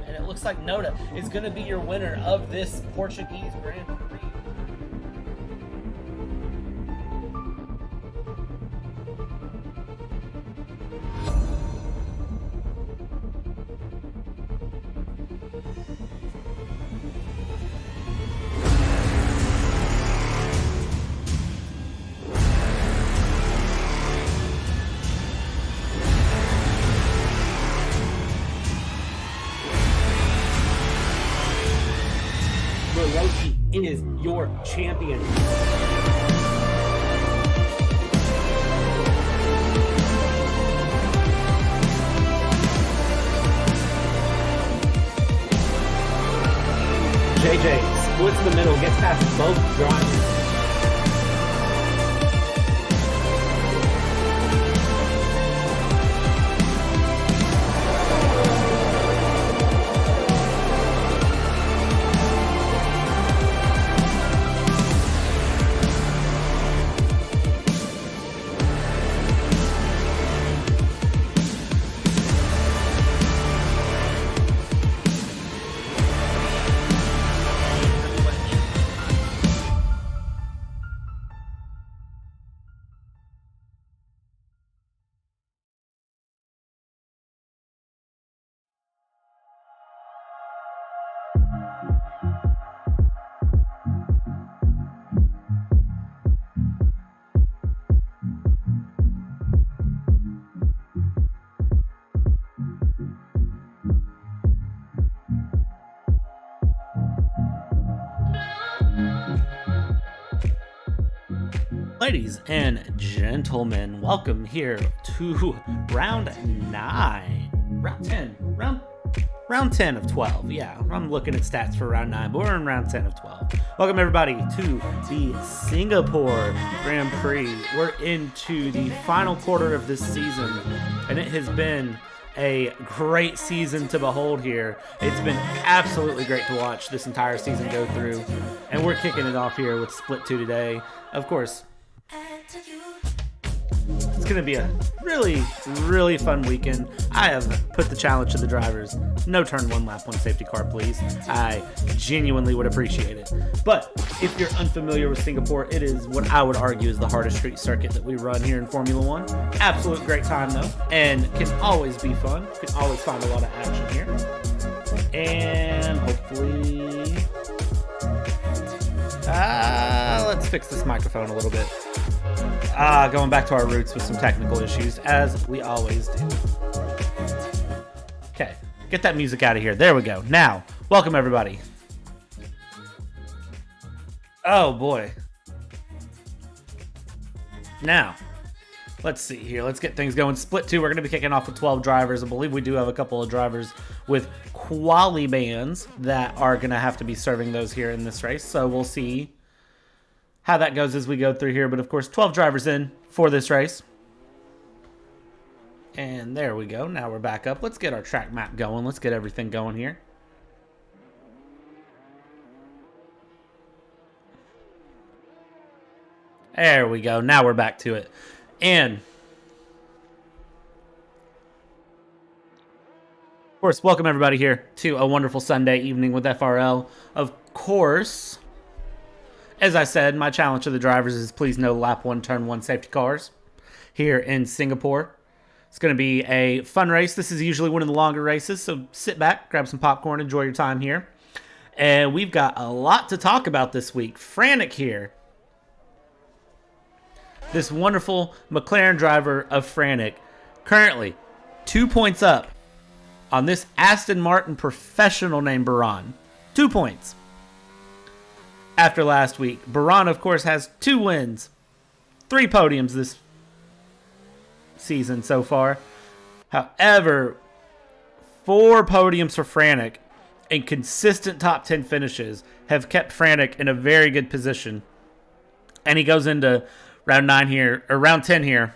time, and it looks like Noda is going to be your winner of this Portuguese Grand Prix. Is your champion. JJ splits the middle, gets past both drivers. Ladies and gentlemen, welcome here to round 9. Round 10 of 12. Yeah, I'm looking at stats for round 9, but we're in round 10 of 12. Welcome everybody to the Singapore Grand Prix. We're into the final quarter of this season, and it has been a great season to behold here. It's been absolutely great to watch this entire season go through, and we're kicking it off here with Split 2 today. Of course, it's going to be a really, really fun weekend. I have put the challenge to the drivers. No turn 1, lap 1 safety car, please. I genuinely would appreciate it. But if you're unfamiliar with Singapore, it is what I would argue is the hardest street circuit that we run here in Formula 1. Absolute great time, though, and can always be fun. Can always find a lot of action here. And hopefully... let's fix this microphone a little bit. Going back to our roots with some technical issues, as we always do. Okay, get that music out of here. There we go. Now, welcome everybody. Oh boy. Now, let's see here. Let's get things going. Split 2, we're going to be kicking off with 12 drivers. I believe we do have a couple of drivers with quali bands that are going to have to be serving those here in this race. So we'll see how that goes as we go through here. But of course, 12 drivers in for this race. And there we go. Now we're back up. Let's get our track map going. Let's get everything going here. There we go. Now we're back to it. And of course, welcome everybody here to a wonderful Sunday evening with FRL. Of course, as I said, my challenge to the drivers is please no lap 1, turn 1 safety cars here in Singapore. It's going to be a fun race. This is usually one of the longer races, so sit back, grab some popcorn, enjoy your time here. And we've got a lot to talk about this week. Frantic here. This wonderful McLaren driver of Frantic, currently 2 points up on this Aston Martin professional named Baran. 2 points. After last week, Baran, of course, has 2 wins, 3 podiums this season so far. However, 4 podiums for Frantic and consistent top 10 finishes have kept Frantic in a very good position. And he goes into round 9 here, or round 10 here,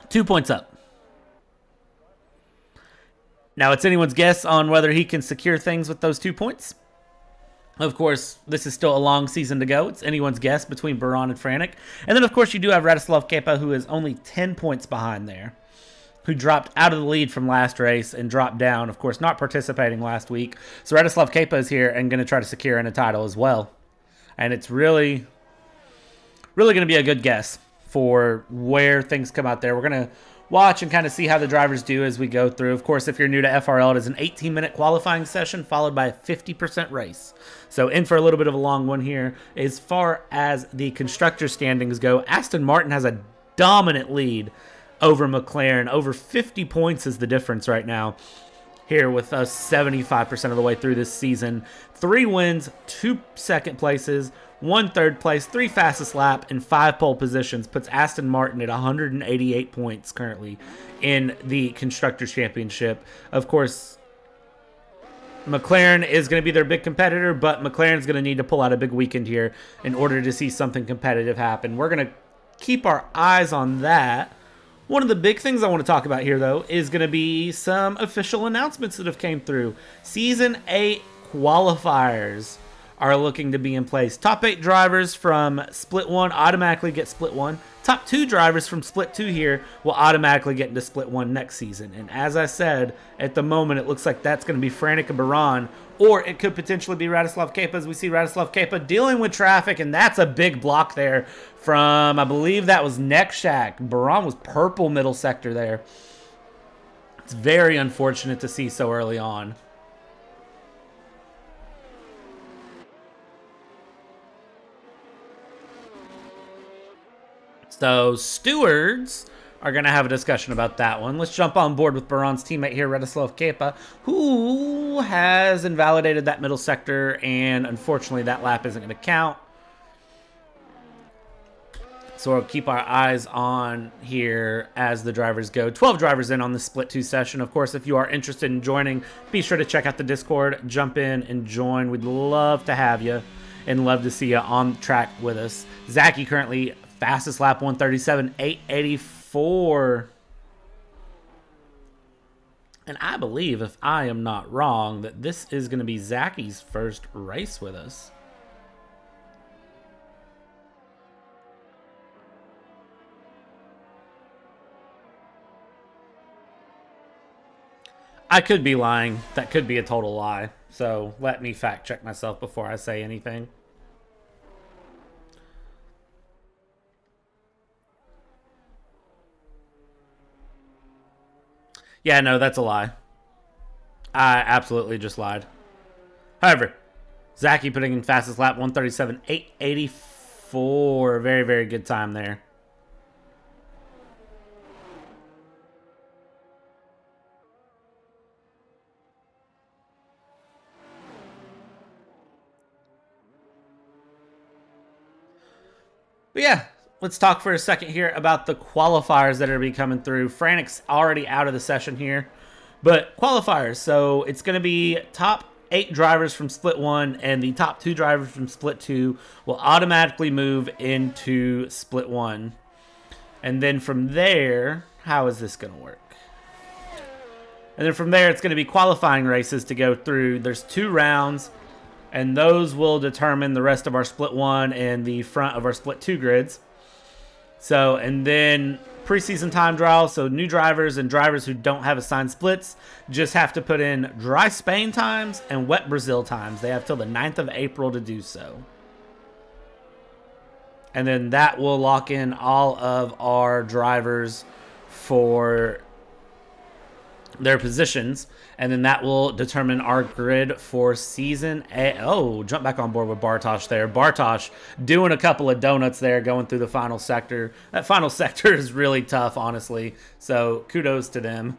2 points up. Now, it's anyone's guess on whether he can secure things with those 2 points. Of course, this is still a long season to go. It's anyone's guess between Baran and Frantic. And then, of course, you do have Radislav Kepa, who is only 10 points behind there. who dropped out of the lead from last race and dropped down, of course, not participating last week. So Radislav Kepa is here and going to try to secure in a title as well. And it's really going to be a good guess for where things come out there. We're going to watch and kind of see how the drivers do as we go through. Of course, if you're new to FRL, it is an 18-minute qualifying session followed by a 50% race. So in for a little bit of a long one here. As far as the constructor standings go, Aston Martin has a dominant lead over McLaren. Over 50 points is the difference right now here with us 75% of the way through this season. 3 wins, 2 second places, 1 third place, 3 fastest lap, and 5 pole positions puts Aston Martin at 188 points currently in the Constructors' Championship. Of course, McLaren is going to be their big competitor, but McLaren's going to need to pull out a big weekend here in order to see something competitive happen. We're going to keep our eyes on that. One of the big things I want to talk about here, though, is going to be some official announcements that have came through. Season 8 qualifiers are looking to be in place. Top 8 drivers from Split 1 automatically get Split 1. Top 2 drivers from Split 2 here will automatically get into Split 1 next season. And as I said, at the moment, it looks like that's going to be Franek and Baran, or it could potentially be Radislav Kepa, as we see Radislav Kepa dealing with traffic, and that's a big block there from, I believe that was Neck Shack. Baran was purple middle sector there. It's very unfortunate to see so early on. So stewards are going to have a discussion about that one. Let's jump on board with Baran's teammate here, Radislav Kepa, who has invalidated that middle sector, and unfortunately that lap isn't going to count. So we'll keep our eyes on here as the drivers go. 12 drivers in on the Split 2 session. Of course, if you are interested in joining, be sure to check out the Discord, jump in and join. We'd love to have you and love to see you on track with us. Zachy currently fastest lap 137.884. And I believe, if I am not wrong, that this is going to be Zachy's first race with us. I could be lying. That could be a total lie. So let me fact check myself before I say anything. Yeah, no, that's a lie. I absolutely just lied. However, Zachy putting in fastest lap 137.884. Very, very good time there. But yeah, let's talk for a second here about the qualifiers that are going to be coming through. Franek's already out of the session here, but qualifiers. So it's going to be top 8 drivers from Split 1, and the top 2 drivers from Split 2 will automatically move into Split 1. And then from there, how is this going to work? And then from there, it's going to be qualifying races to go through. There's 2 rounds, and those will determine the rest of our Split 1 and the front of our Split 2 grids. So, and then preseason time trials, so new drivers and drivers who don't have assigned splits just have to put in dry Spain times and wet Brazil times. They have till the 9th of April to do so. And then that will lock in all of our drivers for their positions, and then that will determine our grid for season 8. Oh, jump back on board with Bartosz there. Bartosz doing a couple of donuts there going through the final sector. That final sector is really tough, honestly, so kudos to them.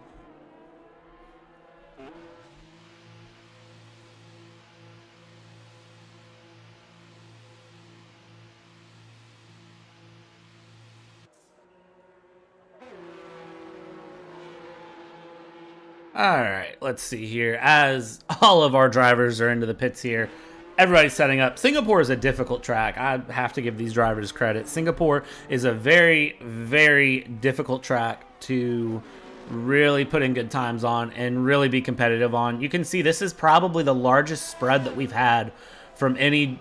All right, let's see here. As all of our drivers are into the pits here, everybody's setting up. Singapore is a difficult track. I have to give these drivers credit. Singapore is a very, very difficult track to really put in good times on and really be competitive on. You can see this is probably the largest spread that we've had from any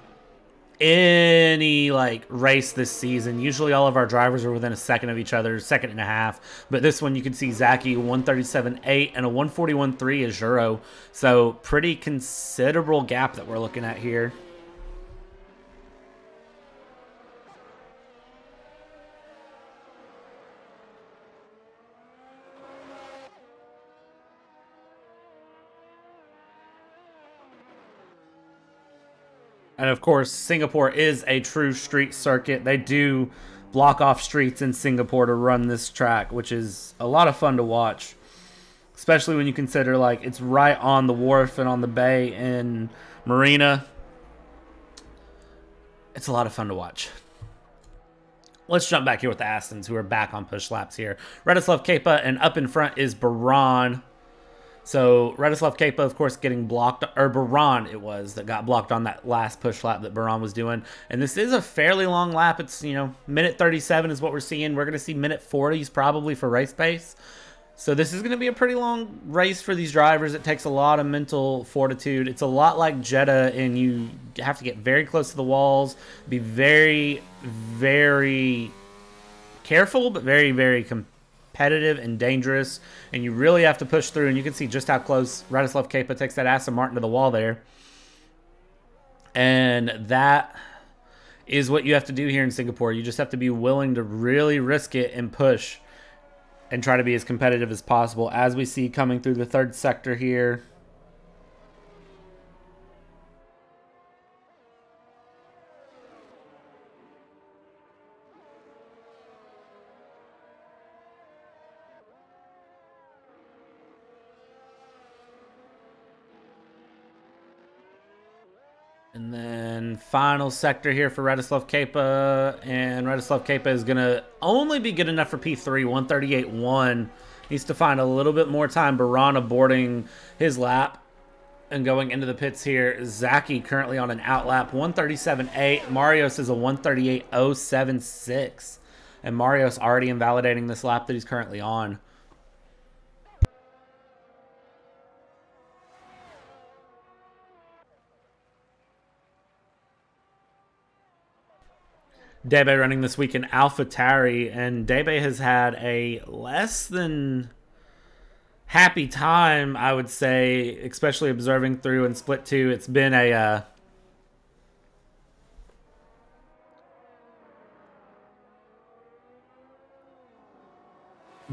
any like race this season, usually all of our drivers are within a second of each other, second and a half. But this one, you can see Zachy 137.8 and a 141.3 is Juro. So pretty considerable gap that we're looking at here. And of course, Singapore is a true street circuit. They do block off streets in Singapore to run this track, which is a lot of fun to watch. Especially when you consider like it's right on the wharf and on the bay in Marina. It's a lot of fun to watch. Let's jump back here with the Astons, who are back on push laps here. Radislav Kepa, and up in front is Baran. So Radislav Kepa, of course, getting blocked, or Baran it was, that got blocked on that last push lap that Baran was doing. And this is a fairly long lap. It's, you know, minute 37 is what we're seeing. We're going to see minute 40s probably for race pace. So this is going to be a pretty long race for these drivers. It takes a lot of mental fortitude. It's a lot like Jeddah, and you have to get very close to the walls, be very, very careful, but very, very competitive and dangerous, and you really have to push through. And you can see just how close Radislav Kepa takes that Aston Martin to the wall there. And that is what you have to do here in Singapore. You just have to be willing to really risk it and push and try to be as competitive as possible, as we see coming through the third sector here. And then final sector here for Radislav Kepa. And Radislav Kepa is going to only be good enough for P3, 138.1. Needs to find a little bit more time. Baran boarding his lap and going into the pits here. Zachy currently on an out lap, 137.8. Marios is a 138.076. And Marios already invalidating this lap that he's currently on. Debe running this week in AlphaTauri, and Debe has had a less than happy time, I would say, especially observing through in Split 2. It's been a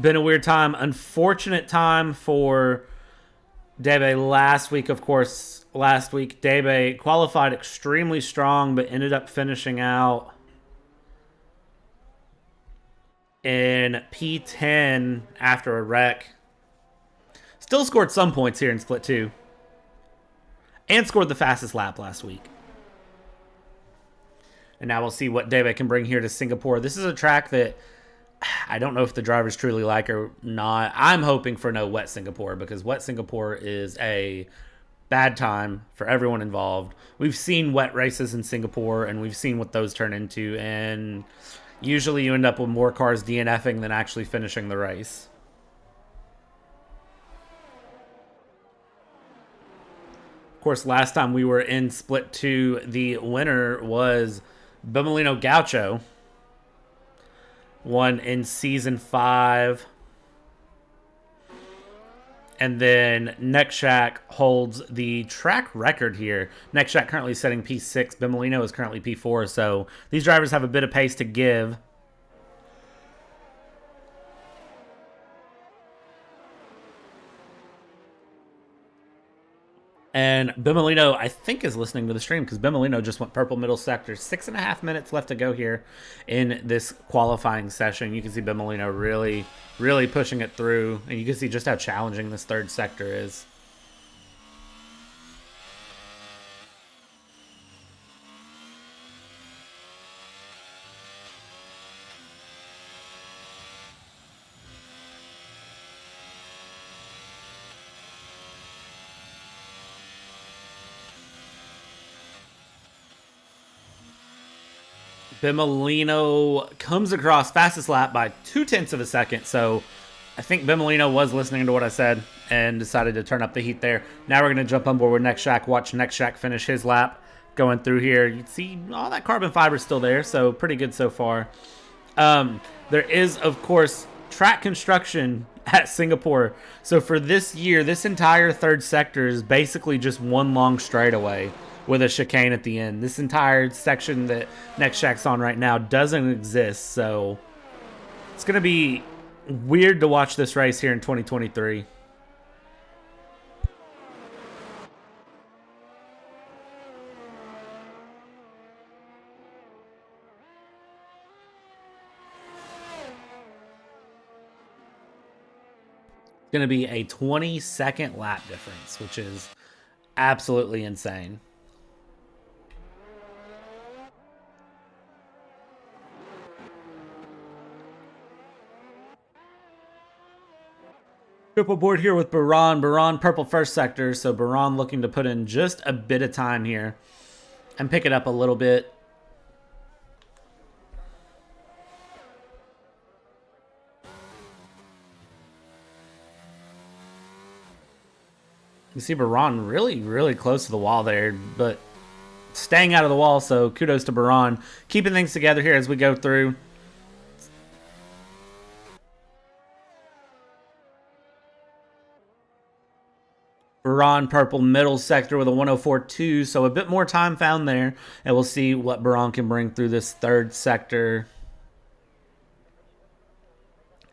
weird time, unfortunate time for Debe last week. Of course, last week Debe qualified extremely strong, but ended up finishing out in P10 after a wreck. Still scored some points here in Split 2. And scored the fastest lap last week. And now we'll see what Debe can bring here to Singapore. This is a track that I don't know if the drivers truly like or not. I'm hoping for no wet Singapore, because wet Singapore is a bad time for everyone involved. We've seen wet races in Singapore, and we've seen what those turn into, and usually you end up with more cars DNFing than actually finishing the race. Of course, last time we were in Split 2, the winner was Bimolino Gaucho. Won in Season 5. And then Nekshak holds the track record here. Nekshak currently setting P6. Bimolino is currently P4. So these drivers have a bit of pace to give. And Bimolino, I think, is listening to the stream, because Bimolino just went purple middle sector. 6.5 minutes left to go here in this qualifying session. You can see Bimolino really, really pushing it through. And you can see just how challenging this third sector is. Bimolino comes across fastest lap by 0.2 of a second. So I think Bimolino was listening to what I said and decided to turn up the heat there. Now we're going to jump on board with Nekshak, watch Nekshak finish his lap. going through here. You see all that carbon fiber still there, so pretty good so far. There is, of course, track construction at Singapore. So for this year, this entire third sector is basically just one long straightaway with a chicane at the end. This entire section that Next Shack's on right now doesn't exist, so it's going to be weird to watch this race here in 2023. Going to be a 20-second lap difference, which is absolutely insane. Triple board here with Baran. Baran, purple first sector, so Baran looking to put in just a bit of time here and pick it up a little bit. You see Baran really close to the wall there, but staying out of the wall, so kudos to Baran. Keeping things together here as we go through. Baran purple middle sector with a 104.2, so a bit more time found there, and we'll see what Baran can bring through this third sector.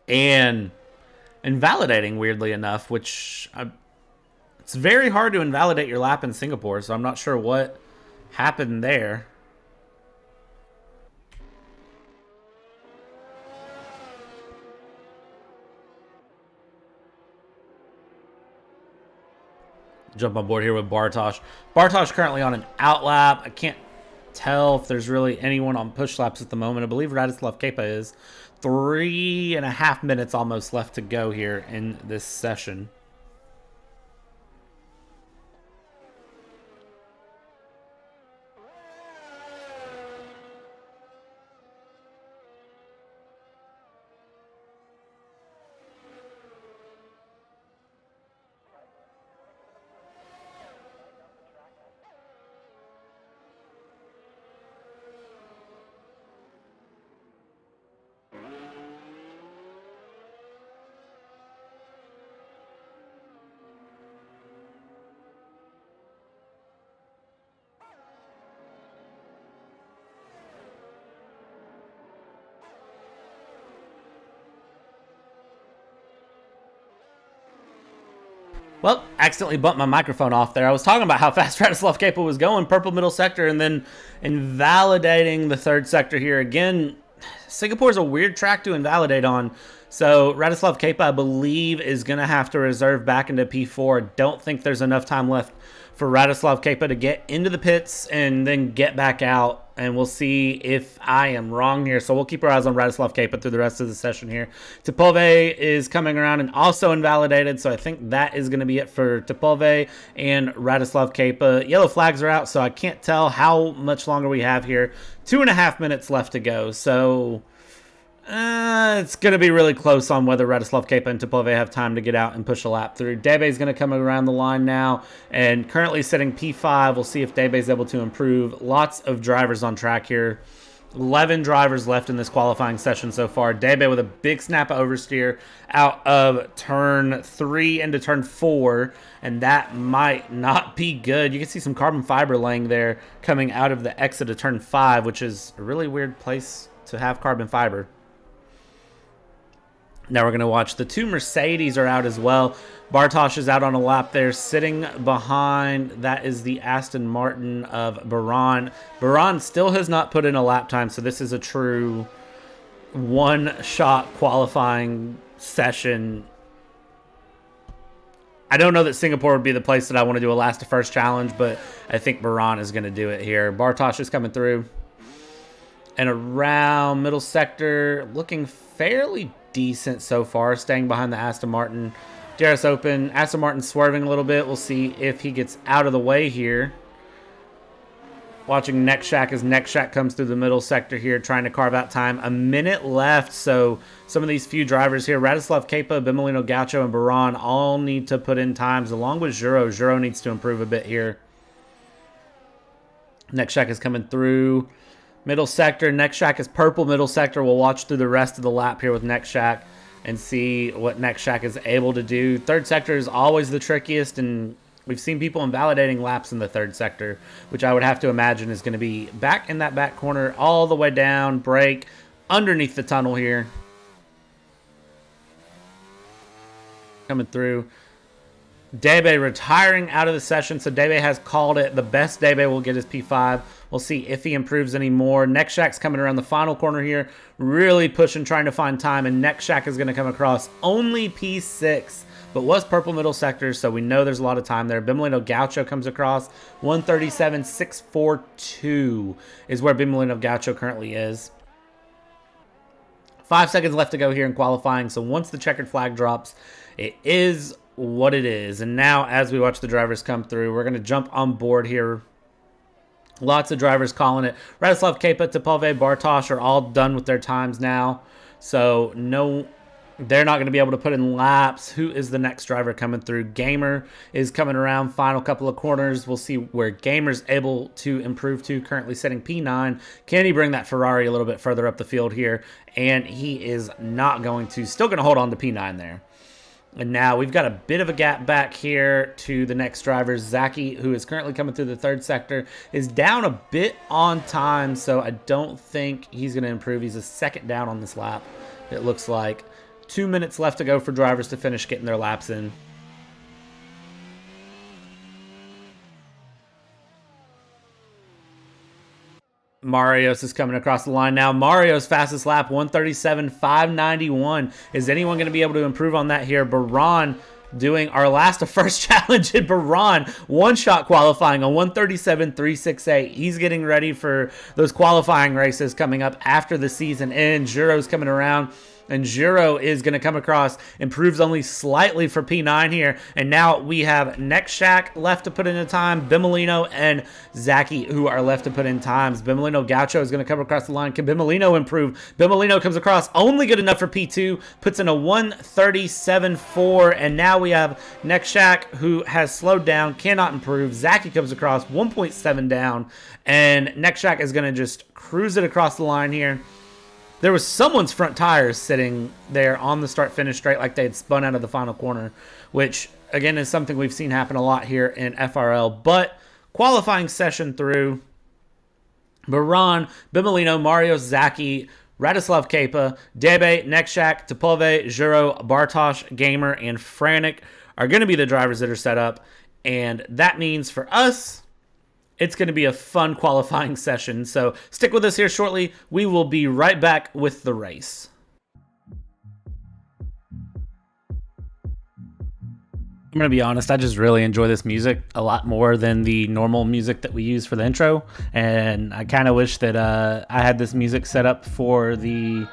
And invalidating, weirdly enough, which it's very hard to invalidate your lap in Singapore, so I'm not sure what happened there. Jump on board here with Bartosz. Bartosz currently on an out lap. I can't tell if there's really anyone on push laps at the moment. I believe Radislav Kepa is. 3.5 minutes almost left to go here in this session. Well, accidentally bumped my microphone off there. I was talking about how fast Radislav Kepa was going, purple middle sector, and then invalidating the third sector here. Again, Singapore's a weird track to invalidate on. So Radislav Kepa, I believe, is going to have to reserve back into P4. Don't think there's enough time left for Radislav Kepa to get into the pits and then get back out. And we'll see if I am wrong here. So we'll keep our eyes on Radislav Kepa through the rest of the session here. Topove is coming around and also invalidated. So I think that is going to be it for Topove and Radislav Kepa. Yellow flags are out, so I can't tell how much longer we have here. 2.5 minutes left to go. So it's going to be really close on whether Radislav Kepa and Topove have time to get out and push a lap through. Debe is going to come around the line now and currently sitting P5. We'll see if Debe is able to improve. Lots of drivers on track here. 11 drivers left in this qualifying session so far. Debe with a big snap oversteer out of turn 3 into turn 4, and that might not be good. You can see some carbon fiber laying there coming out of the exit of turn 5, which is a really weird place to have carbon fiber. Now we're going to watch the two Mercedes are out as well. Bartosz is out on a lap there. Sitting behind, that is the Aston Martin of Baran. Baran still has not put in a lap time, so this is a true one-shot qualifying session. I don't know that Singapore would be the place that I want to do a last to first challenge, but I think Baran is going to do it here. Bartosz is coming through. And around middle sector, looking fairly decent so far, staying behind the Aston Martin. DRS open. Aston Martin swerving a little bit. We'll see if he gets out of the way here. Watching Next Shack as Next Shack comes through the middle sector here, trying to carve out time. A minute left, so some of these few drivers here, Radislav Kepa, Bimolino Gaucho, and Baran all need to put in times, along with Juro. Juro needs to improve a bit here. Next shack is coming through middle sector. Next shack is purple middle sector. We'll watch through the rest of the lap here with next shack and see what next shack is able to do. Third sector is always the trickiest, and we've seen people invalidating laps in the third sector, which I would have to imagine is going to be back in that back corner all the way down, brake, underneath the tunnel here. Coming through. Debe retiring out of the session, so Debe has called it. The best Debe will get his P5. We'll see if he improves any more. Next Shack's coming around the final corner here, really pushing, trying to find time, and Next Shack is going to come across only P6, but was purple middle sector, so we know there's a lot of time there. Bimolino Gaucho comes across 137.642 is where Bimolino Gaucho currently is. 5 seconds left to go here in qualifying, so once the checkered flag drops, it is what it is. And now, as we watch the drivers come through, we're going to jump on board here. Lots of drivers calling it. Radislav, Kepa, Topove, Bartosz are all done with their times now. So, no, they're not going to be able to put in laps. Who is the next driver coming through? Gamer is coming around final couple of corners. We'll see where Gamer's able to improve to, currently setting P9. Can he bring that Ferrari a little bit further up the field here? And he is not going to. Still going to hold on to P9 there. And now we've got a bit of a gap back here to the next driver. Zaki, who is currently coming through the third sector, is down a bit on time, so I don't think he's going to improve. He's a second down on this lap, it looks like. 2 minutes left to go for drivers to finish getting their laps in. Marios is coming across the line now. Mario's fastest lap, 137.591. Is anyone going to be able to improve on that here? Baran doing our last of first challenge at Baran. One-shot qualifying on 137.368. He's getting ready for those qualifying races coming up after the season ends. Juro's coming around. And Juro is going to come across, improves only slightly for P9 here. And now we have Next Shack left to put in a time. Bimolino and Zaki, who are left to put in times. Bimolino Gaucho is going to come across the line. Can Bimolino improve? Bimolino comes across, only good enough for P2, puts in a 137.4. And now we have Next Shack, who has slowed down, cannot improve. Zaki comes across, 1.7 down. And Next Shack is going to just cruise it across the line here. There was someone's front tires sitting there on the start-finish straight like they had spun out of the final corner, which, again, is something we've seen happen a lot here in FRL. But qualifying session through, Baran, Bimolino, Mario, Zaki, Radislav Kepa, Debe, Nekshak, Topove, Juro, Bartosz, Gamer, and Frantic are going to be the drivers that are set up. And that means for us, it's going to be a fun qualifying session, so stick with us here shortly. We will be right back with the race. I'm going to be honest, I just really enjoy this music a lot more than the normal music that we use for the intro, and I kind of wish that I had this music set up for the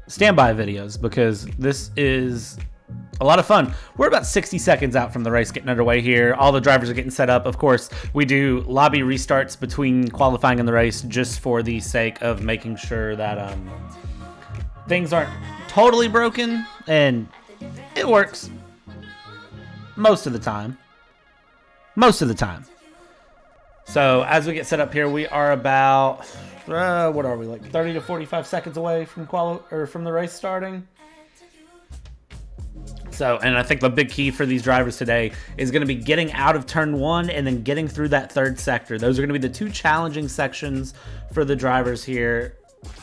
standby videos, because this is a lot of fun. We're about 60 seconds out from the race getting underway here. All the drivers are getting set up. Of course, we do lobby restarts between qualifying and the race just for the sake of making sure that things aren't totally broken, and it works most of the time. Most of the time. So as we get set up here, we are about what are we, like 30 to 45 seconds away from from the race starting. So, and I think the big key for these drivers today is going to be getting out of turn one and then getting through that third sector. Those are going to be the two challenging sections for the drivers here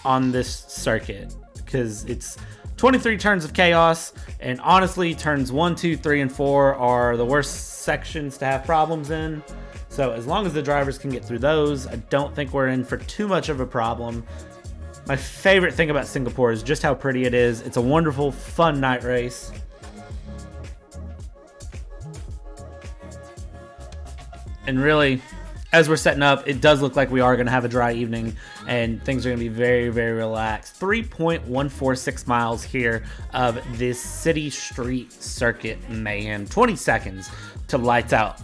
on this circuit, because it's 23 turns of chaos, and honestly, turns 1, 2, 3, and 4 are the worst sections to have problems in. So as long as the drivers can get through those, I don't think we're in for too much of a problem. My favorite thing about Singapore is just how pretty it is. It's a wonderful, fun night race. And really, as we're setting up, it does look like we are going to have a dry evening, and things are going to be very, very relaxed. 3.146 miles here of this city street circuit mayhem. 20 seconds to lights out.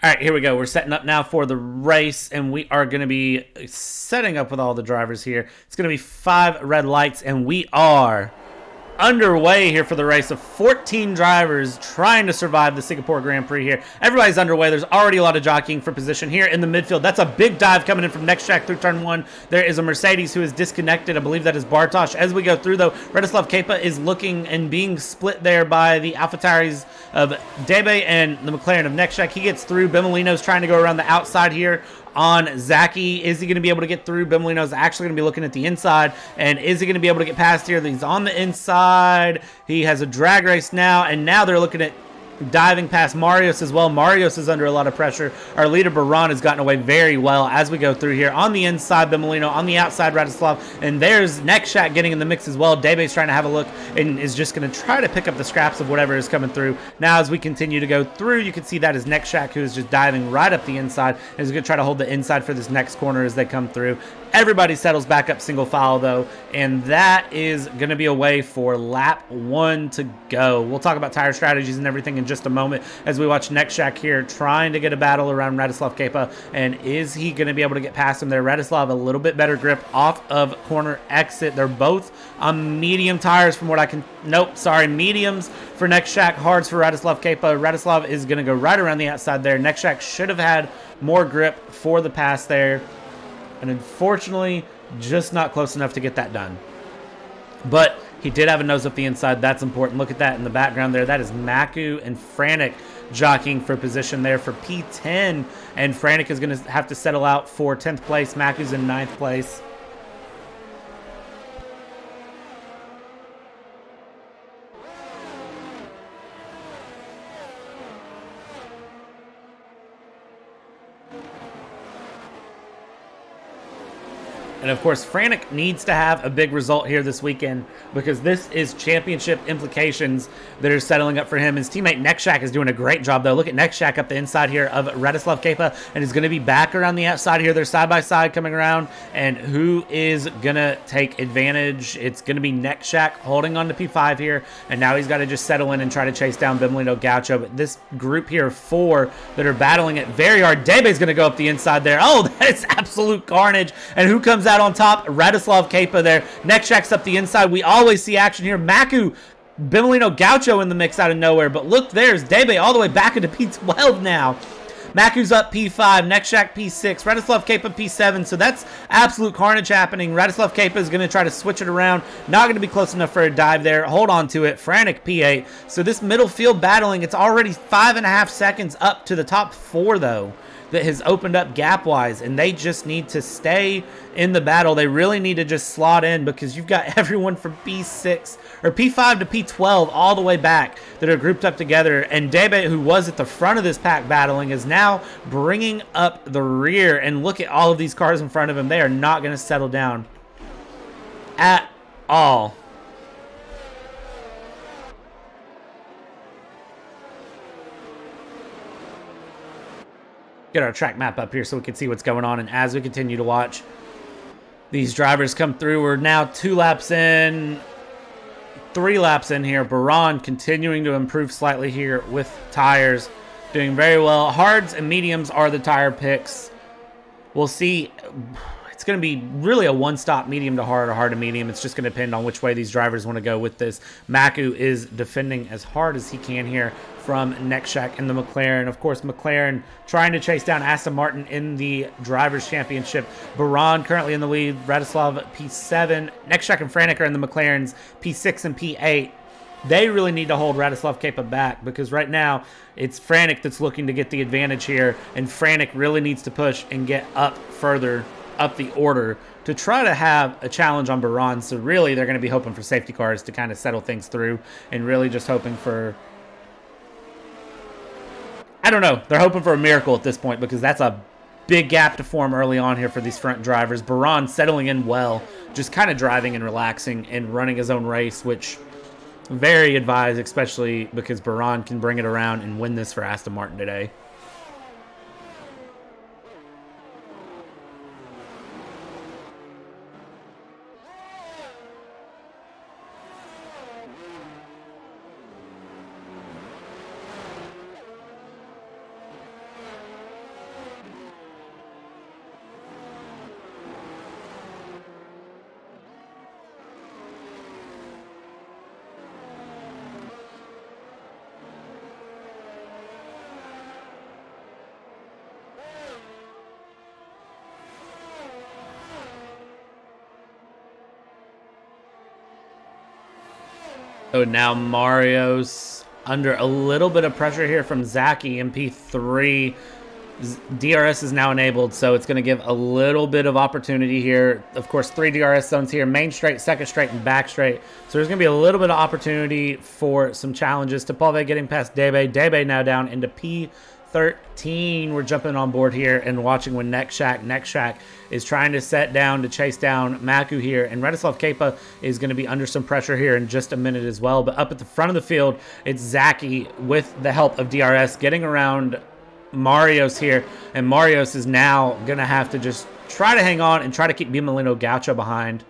All right, here we go. We're setting up now for the race, and we are going to be setting up with all the drivers here. It's going to be 5 red lights, and we are underway here for the race of 14 drivers trying to survive the Singapore Grand Prix here. Everybody's underway. There's already a lot of jockeying for position here in the midfield. That's a big dive coming in from next track through turn 1. There is a Mercedes who is disconnected. I believe that is Bartosz. As we go through, though, Radoslav Kepa is looking and being split there by the AlphaTauris of Debe and the McLaren of next track. He gets through. Bimolino's trying to go around the outside here on Zaki. Is he going to be able to get through? Bimolino's actually going to be looking at the inside. And is he going to be able to get past here? He's on the inside. He has a drag race now. And now they're looking at diving past Marios as well. Marios is under a lot of pressure. Our leader, Baran, has gotten away very well as we go through here. On the inside, Bimolino. On the outside, Radoslav. And there's Nekshak getting in the mix as well. Debe's trying to have a look and is just going to try to pick up the scraps of whatever is coming through. Now, as we continue to go through, you can see that is Nekshak, who is just diving right up the inside and is going to try to hold the inside for this next corner as they come through. Everybody settles back up single file, though, and that is going to be a way for lap 1 to go. We'll talk about tire strategies and everything in just a moment as we watch Nekshak here trying to get a battle around Radoslav Kepa, and is he going to be able to get past him there? Radoslav, a little bit better grip off of corner exit. They're both on medium tires from what I can... Nope, sorry, mediums for Nekshak, hards for Radoslav Kepa. Radoslav is going to go right around the outside there. Nekshak should have had more grip for the pass there, and unfortunately, just not close enough to get that done. But he did have a nose up the inside. That's important. Look at that in the background there. That is Maku and Franek jockeying for position there for P10. And Franek is going to have to settle out for 10th place. Maku's in 9th place. And of course, Franek needs to have a big result here this weekend because this is championship implications that are settling up for him. His teammate Nekshak is doing a great job, though. Look at Nekshak up the inside here of Radoslav Kepa, and is going to be back around the outside here. They're side by side coming around, and who is going to take advantage? It's going to be Nekshak holding on to P5 here, and now he's got to just settle in and try to chase down Bimolino Gaucho. But this group here of 4 that are battling it very hard. Debe's going to go up the inside there. Oh, that is absolute carnage. And who comes out on top? Radoslav Kepa there. Nekshak's up the inside. We always see action here. Maku, Bimolino Gaucho in the mix out of nowhere. But look, there's Debe all the way back into P12 now. Maku's up P5, Nekshak P6, Radoslav Kepa P7, so that's absolute carnage happening. Radoslav Kepa is going to try to switch it around. Not going to be close enough for a dive there. Hold on to it. Franek P8. So this middle field battling, it's already 5.5 seconds up to the top 4, though, that has opened up gap-wise, and they just need to stay in the battle. They really need to just slot in because you've got everyone from P6 or P5 to P12 all the way back that are grouped up together, and Debe, who was at the front of this pack battling, is now bringing up the rear, and look at all of these cars in front of him. They are not going to settle down at all. Get our track map up here so we can see what's going on. And as we continue to watch these drivers come through, we're now 2 laps in, 3 laps in here. Baran continuing to improve slightly here with tires, doing very well. Hards and mediums are the tire picks. We'll see. It's going to be really a one-stop medium to hard or hard to medium. It's just going to depend on which way these drivers want to go with this. Maku is defending as hard as he can here from Nekshak and the McLaren. Of course, McLaren trying to chase down Aston Martin in the Drivers' Championship. Baran currently in the lead. Radoslav P7. Nekshak and Franek are in the McLarens P6 and P8. They really need to hold Radoslav Kepa back because right now it's Franek that's looking to get the advantage here, and Franek really needs to push and get up further up the order to try to have a challenge on Baran. So really they're going to be hoping for safety cars to kind of settle things through, and really just hoping for, I don't know, they're hoping for a miracle at this point because that's a big gap to form early on here for these front drivers. Baran settling in well, just kind of driving and relaxing and running his own race, which very advised, especially because Baran can bring it around and win this for Aston Martin today. So now Mario's under a little bit of pressure here from Zaki in P3. DRS is now enabled, so it's going to give a little bit of opportunity here. Of course, 3 DRS zones here, main straight, second straight, and back straight. So there's going to be a little bit of opportunity for some challenges. Topolve getting past Debe. Debe now down into P13. We're jumping on board here and watching when Nekshak is trying to set down to chase down Maku here. And Radislav Kepa is going to be under some pressure here in just a minute as well. But up at the front of the field, it's Zaki with the help of DRS getting around Marios here, and Marios is now gonna have to just try to hang on and try to keep Bimolino Gaucho behind.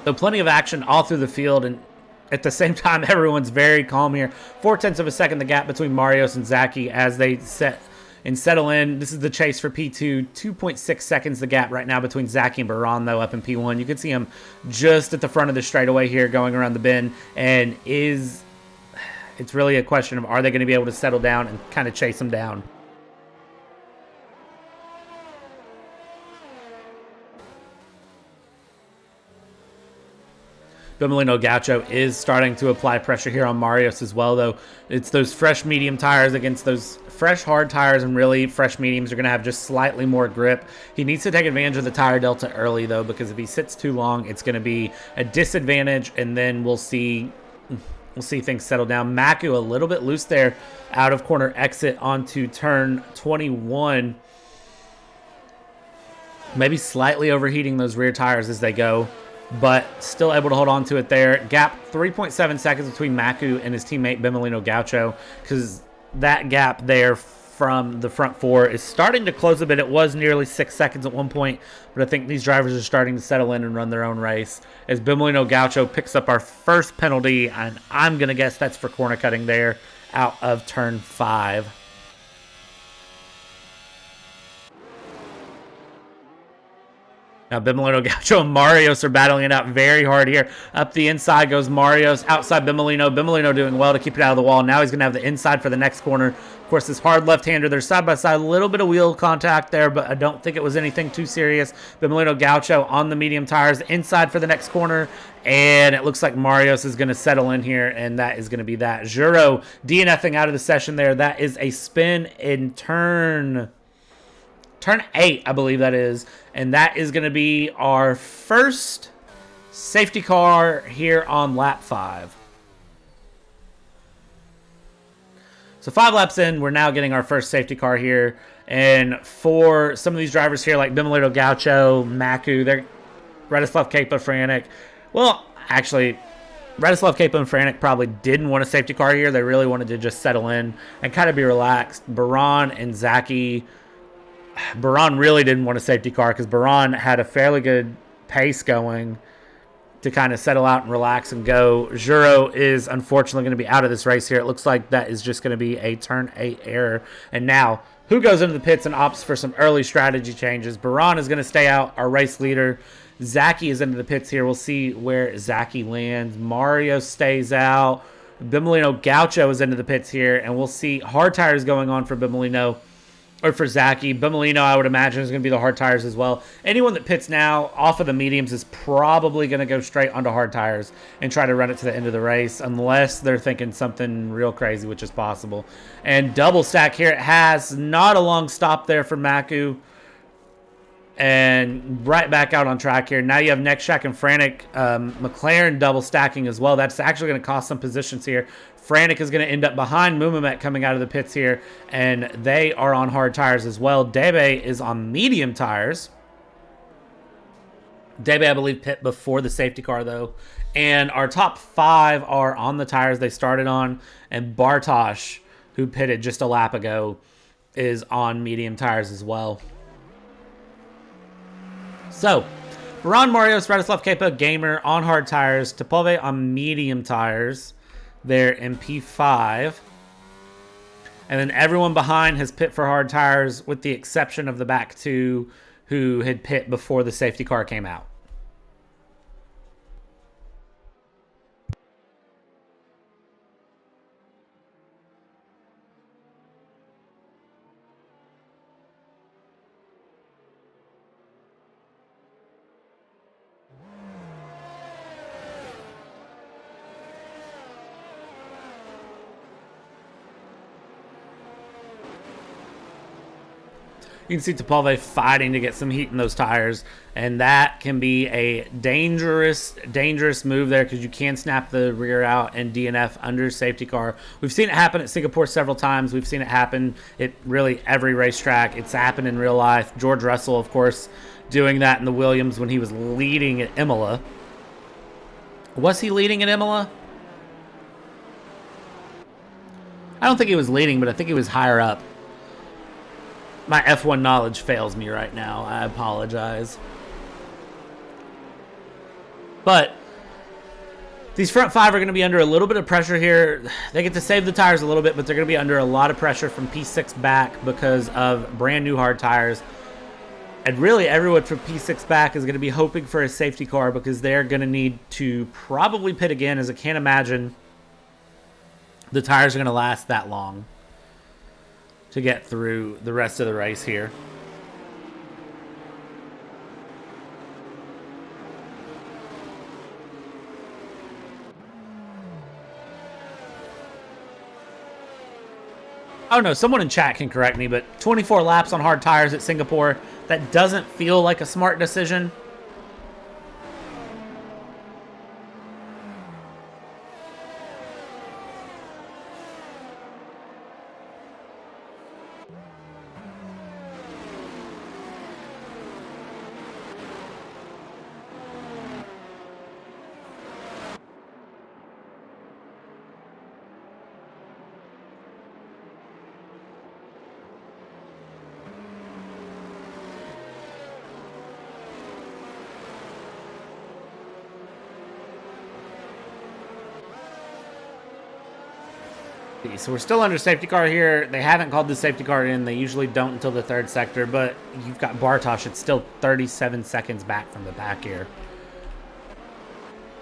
So plenty of action all through the field, and at the same time everyone's very calm here. 0.4 of a second the gap between Marios and Zaki as they settle in. This is the chase for P2. 2.6 seconds the gap right now between Zaki and Baran, though, up in P1. You can see him just at the front of the straightaway here going around the bend. And it's really a question of, are they going to be able to settle down and kind of chase him down? Bimolino Gaucho is starting to apply pressure here on Marios as well, though. It's those fresh medium tires against those fresh hard tires, and really fresh mediums are going to have just slightly more grip. He needs to take advantage of the tire delta early, though, because if he sits too long, it's going to be a disadvantage, and then we'll see things settle down. Maku a little bit loose there out of corner exit onto turn 21. Maybe slightly overheating those rear tires as they go, but still able to hold on to it there. Gap 3.7 seconds between Maku and his teammate Bimolino Gaucho, because that gap there from the front four is starting to close a bit. It was nearly 6 seconds at one point, but I think these drivers are starting to settle in and run their own race as Bimolino Gaucho picks up our first penalty, and I'm going to guess that's for corner cutting there out of turn 5. Now Bimolino Gaucho and Marios are battling it out very hard here. Up the inside goes Marios. Outside Bimolino. Bimolino doing well to keep it out of the wall. Now he's going to have the inside for the next corner. Of course, this hard left-hander. They're side by side. A little bit of wheel contact there, but I don't think it was anything too serious. Bimolino Gaucho on the medium tires. Inside for the next corner. And it looks like Marios is going to settle in here, and that is going to be that. Juro DNFing out of the session there. That is a spin in turn 8, I believe that is. And that is going to be our first safety car here on lap 5. So 5 laps in, we're now getting our first safety car here. And for some of these drivers here, like Bimolino Gaucho, Maku, they're Radislav Kepa, Franek. Well, actually, Radislav Kepa and Franek probably didn't want a safety car here. They really wanted to just settle in and kind of be relaxed. Baran and Zaki, Baran really didn't want a safety car because Baran had a fairly good pace going to kind of settle out and relax and go. Juro is unfortunately going to be out of this race here. It looks like that is just going to be a turn 8 error. And now, who goes into the pits and opts for some early strategy changes? Baran is going to stay out, our race leader. Zaki is into the pits here. We'll see where Zaki lands. Mario stays out. Bimolino Gaucho is into the pits here, and we'll see hard tires going on for Bimolino. Or for Zaki. Bimolino, I would imagine, is going to be the hard tires as well. Anyone that pits now off of the mediums is probably going to go straight onto hard tires and try to run it to the end of the race, unless they're thinking something real crazy, which is possible. And double stack here. It has not a long stop there for Maku. And right back out on track here. Now you have Nekshak and Franek. McLaren double stacking as well. That's actually going to cost some positions here. Franek is going to end up behind Mumamet coming out of the pits here, and they are on hard tires as well. Debe is on medium tires. Debe, I believe, pit before the safety car, though. And our top 5 are on the tires they started on, and Bartosz, who pitted just a lap ago, is on medium tires as well. So, Baran, Marios, Radislav Kepa, Gamer on hard tires. Topolve on medium tires there in P5. And then everyone behind has pit for hard tires with the exception of the back 2 who had pit before the safety car came out. You can see Topolve fighting to get some heat in those tires, and that can be a dangerous move there because you can snap the rear out and DNF under safety car. We've seen it happen at Singapore several times. We've seen it happen at really every racetrack. It's happened in real life. George Russell, of course, doing that in the Williams when he was leading at Imola. Was he leading at Imola? I don't think he was leading, but I think he was higher up. My F1 knowledge fails me right now. I apologize. But these front five are going to be under a little bit of pressure here. They get to save the tires a little bit, but they're going to be under a lot of pressure from P6 back because of brand new hard tires. And really, everyone from P6 back is going to be hoping for a safety car because they're going to need to probably pit again, as I can't imagine the tires are going to last that long to get through the rest of the race here. Oh no, someone in chat can correct me, but 24 laps on hard tires at Singapore, that doesn't feel like a smart decision. So we're still under safety car here. They haven't called the safety car in. They usually don't until the third sector, but you've got Bartosz. It's still 37 seconds back from the back here.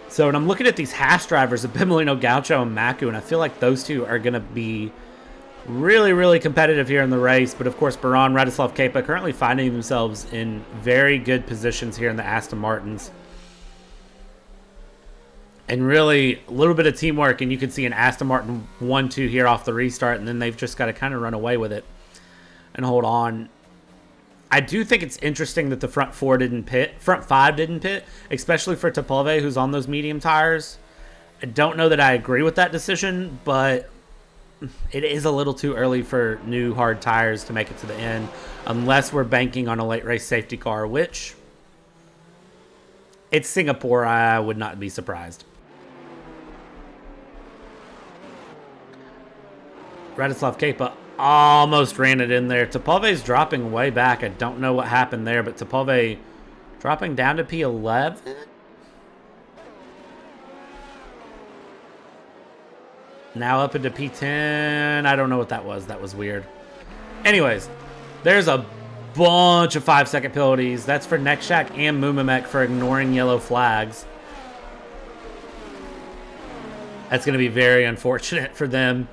So when I'm looking at these Haas drivers, Abimolino, Gaucho, and Maku, and I feel like those two are going to be really, really competitive here in the race. But of course, Baran, Radoslav Kepa currently finding themselves in very good positions here in the Aston Martins. And really, a little bit of teamwork, and you can see an Aston Martin 1-2 here off the restart, and then they've just got to kind of run away with it and hold on. I do think it's interesting that the front five didn't pit, especially for Topolve, who's on those medium tires. I don't know that I agree with that decision, but it is a little too early for new hard tires to make it to the end, unless we're banking on a late race safety car, which it's Singapore. I would not be surprised. Radoslav Kepa almost ran it in there. Topolve's dropping way back. I don't know what happened there, but Topolve dropping down to P11? Now up into P10. I don't know what that was. That was weird. Anyways, there's a bunch of 5-second penalties. That's for Nekshak and Mumamek for ignoring yellow flags. That's going to be very unfortunate for them,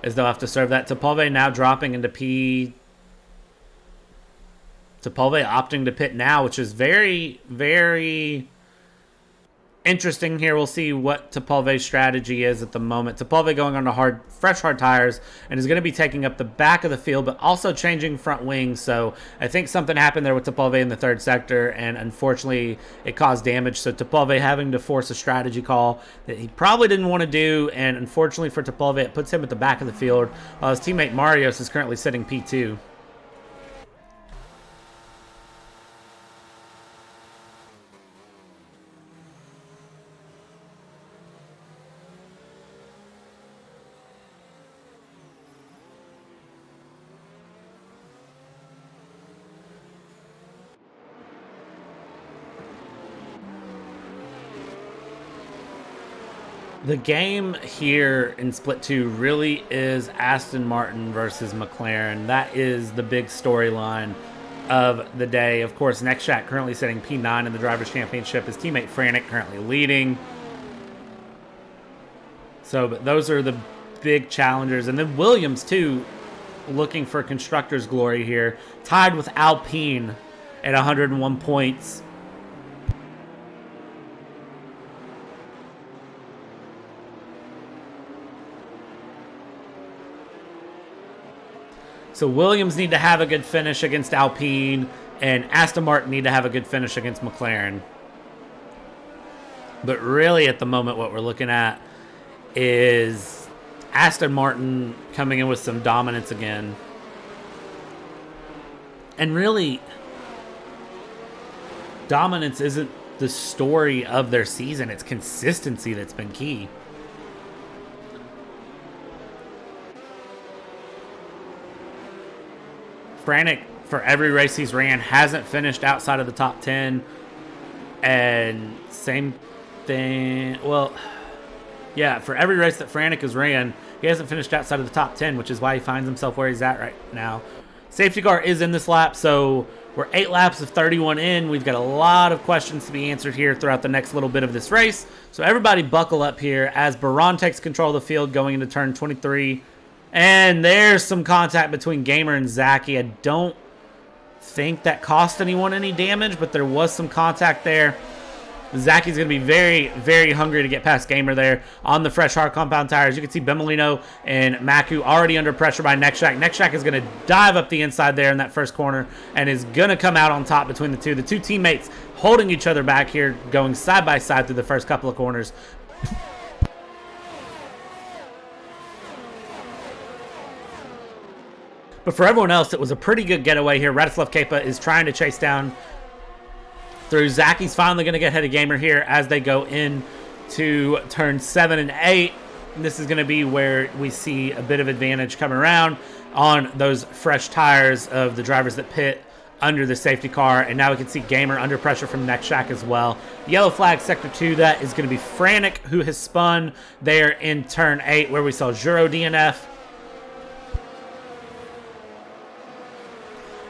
as they'll have to serve that. Topolve now dropping into P. Topolve opting to pit now, which is very, very interesting here. We'll see what Topolve's strategy is at the moment. Topolve going on to fresh hard tires and is going to be taking up the back of the field, but also changing front wings. So I think something happened there with Topolve in the third sector, and unfortunately it caused damage. So Topolve having to force a strategy call that he probably didn't want to do, and unfortunately for Topolve, it puts him at the back of the field, while his teammate Marios is currently sitting P2. The game here in Split 2 really is Aston Martin versus McLaren. That is the big storyline of the day. Of course, Nekshak currently sitting P9 in the Drivers' Championship. His teammate Franek currently leading. So but those are the big challengers. And then Williams, too, looking for Constructors' glory here. Tied with Alpine at 101 points. So Williams need to have a good finish against Alpine, and Aston Martin need to have a good finish against McLaren. But really, at the moment, what we're looking at is Aston Martin coming in with some dominance again. And really, dominance isn't the story of their season. It's consistency that's been key. Frantic, for every race he's ran, hasn't finished outside of the top 10. And same thing, well, yeah, for every race that Frantic has ran, he hasn't finished outside of the top 10, which is why he finds himself where he's at right now. Safety car is in this lap, so we're 8 laps of 31 in. We've got a lot of questions to be answered here throughout the next little bit of this race. So everybody buckle up here as Baron takes control of the field going into turn 23. And there's some contact between Gamer and Zachy. I don't think that cost anyone any damage, but there was some contact there. Zachy's going to be very, very hungry to get past Gamer there on the fresh hard compound tires. You can see Bemolino and Maku already under pressure by Nextshak. Nextshak is going to dive up the inside there in that first corner and is going to come out on top between the two. The two teammates holding each other back here, going side by side through the first couple of corners. But for everyone else, it was a pretty good getaway here. Radislav Kepa is trying to chase down through. Zachy's finally going to get ahead of Gamer here as they go in to turn 7 and 8. And this is going to be where we see a bit of advantage coming around on those fresh tires of the drivers that pit under the safety car. And now we can see Gamer under pressure from Nextshak as well. Yellow flag sector 2, that is going to be Frantic, who has spun there in turn 8 where we saw Juro DNF.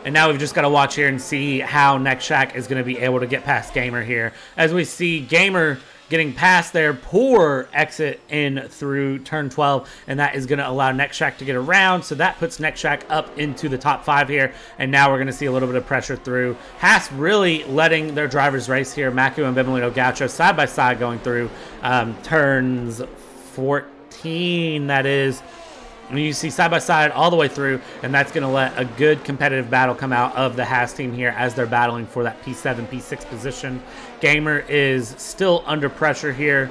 And now we've just got to watch here and see how Nextshak is going to be able to get past Gamer here. As we see Gamer getting past their poor exit in through turn 12. And that is going to allow Nextshak to get around. So that puts Nextshak up into the top 5 here. And now we're going to see a little bit of pressure through. Haas really letting their drivers race here. Maku and Bemolino Gaucho side by side going through turns 14, that is. And you see side by side all the way through, and that's going to let a good competitive battle come out of the Haas team here as they're battling for that P7, P6 position. Gamer is still under pressure here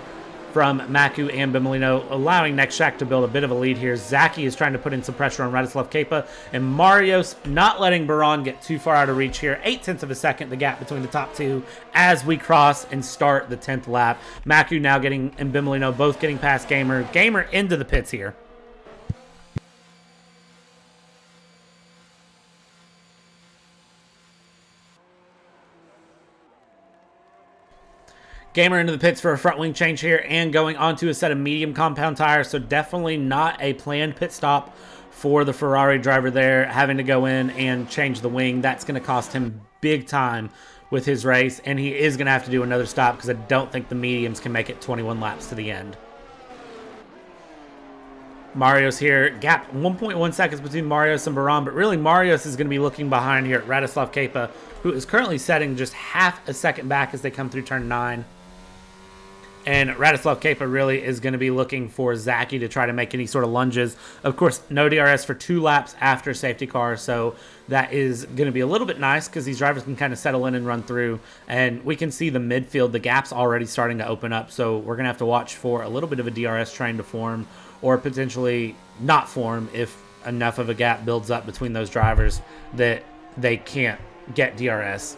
from Maku and Bemolino, allowing Nextshak to build a bit of a lead here. Zachy is trying to put in some pressure on Radislav Kepa, and Marios not letting Baron get too far out of reach here. 0.8 of a second, the gap between the top two as we cross and start the 10th lap. Maku now getting, and Bemolino both getting past Gamer. Gamer into the pits here. Gamer into the pits for a front wing change here and going onto a set of medium compound tires. So definitely not a planned pit stop for the Ferrari driver there, having to go in and change the wing. That's going to cost him big time with his race, and he is going to have to do another stop because I don't think the mediums can make it 21 laps to the end. Marios here, gap 1.1 seconds between Marios and Baron, but really Marios is going to be looking behind here at Radislav Kepa, who is currently setting just half a second back as they come through turn 9. And Radislav Kepa really is going to be looking for Zachy to try to make any sort of lunges. Of course, no DRS for 2 laps after safety car, so that is going to be a little bit nice because these drivers can kind of settle in and run through. And we can see the midfield, the gap's already starting to open up, so we're going to have to watch for a little bit of a DRS trying to form, or potentially not form if enough of a gap builds up between those drivers that they can't get DRS.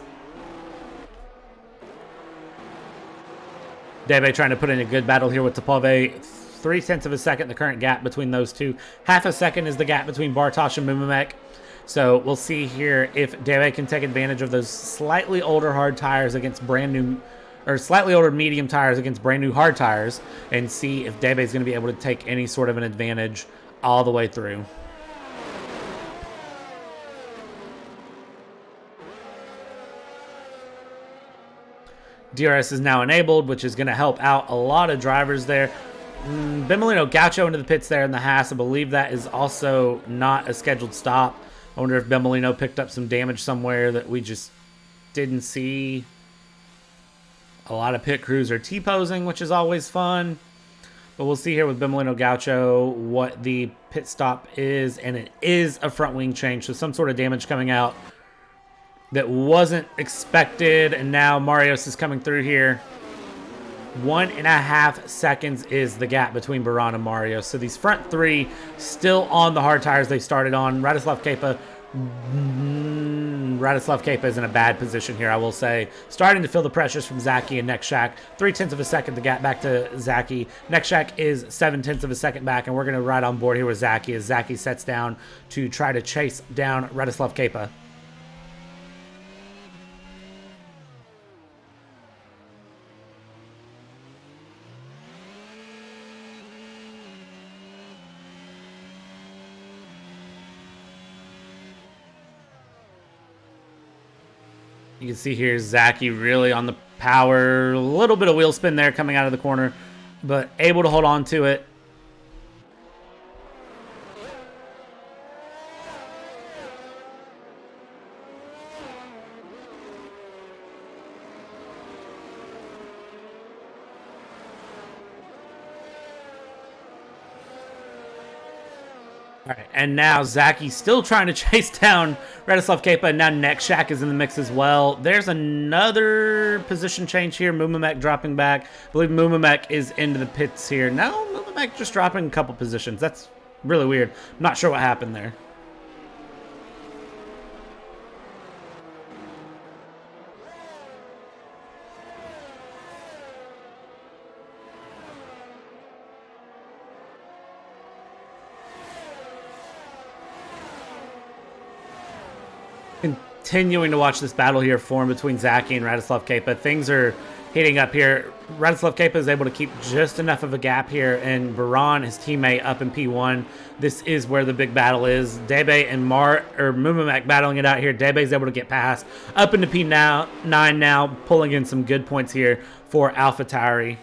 Debe trying to put in a good battle here with Topove. 0.3 of a second, the current gap between those two. Half a second is the gap between Bartosz and Mumamek. So we'll see here if Debe can take advantage of those slightly older hard tires against brand new, or slightly older medium tires against brand new hard tires, and see if Debe is going to be able to take any sort of an advantage all the way through. DRS is now enabled, which is going to help out a lot of drivers there. Bemolino Gaucho into the pits there in the Haas. I believe that is also not a scheduled stop. I wonder if Bemolino picked up some damage somewhere that we just didn't see. A lot of pit crews are T-posing, which is always fun. But we'll see here with Bimolino Gaucho what the pit stop is, and it is a front wing change, so some sort of damage coming out that wasn't expected, and now Marios is coming through here. 1.5 seconds is the gap between Baran and Marios. So these front three still on the hard tires they started on. Radislav Kepa is in a bad position here, I will say. Starting to feel the pressures from Zaki and Nekshak. 0.3 of a second to get back to Zaki. Nekshak is 0.7 of a second back, and we're going to ride on board here with Zaki as Zaki sets down to try to chase down Radislav Kepa. You can see here Zaki really on the power. A little bit of wheel spin there coming out of the corner, but able to hold on to it. All right, and now Zaki still trying to chase down Radislav Kepa, and now Nekshak is in the mix as well. There's another position change here. Mumamek dropping back. I believe Mumamek is into the pits here. No, Mumamek just dropping a couple positions. That's really weird. I'm not sure what happened there. Continuing to watch this battle here form between Zaki and Radislav Kepa. Things are heating up here. Radislav Kepa is able to keep just enough of a gap here, and Baran, his teammate, up in P1. This is where the big battle is. Debe and Mumamek battling it out here. Debe is able to get past. Up into P9 now, pulling in some good points here for AlphaTauri.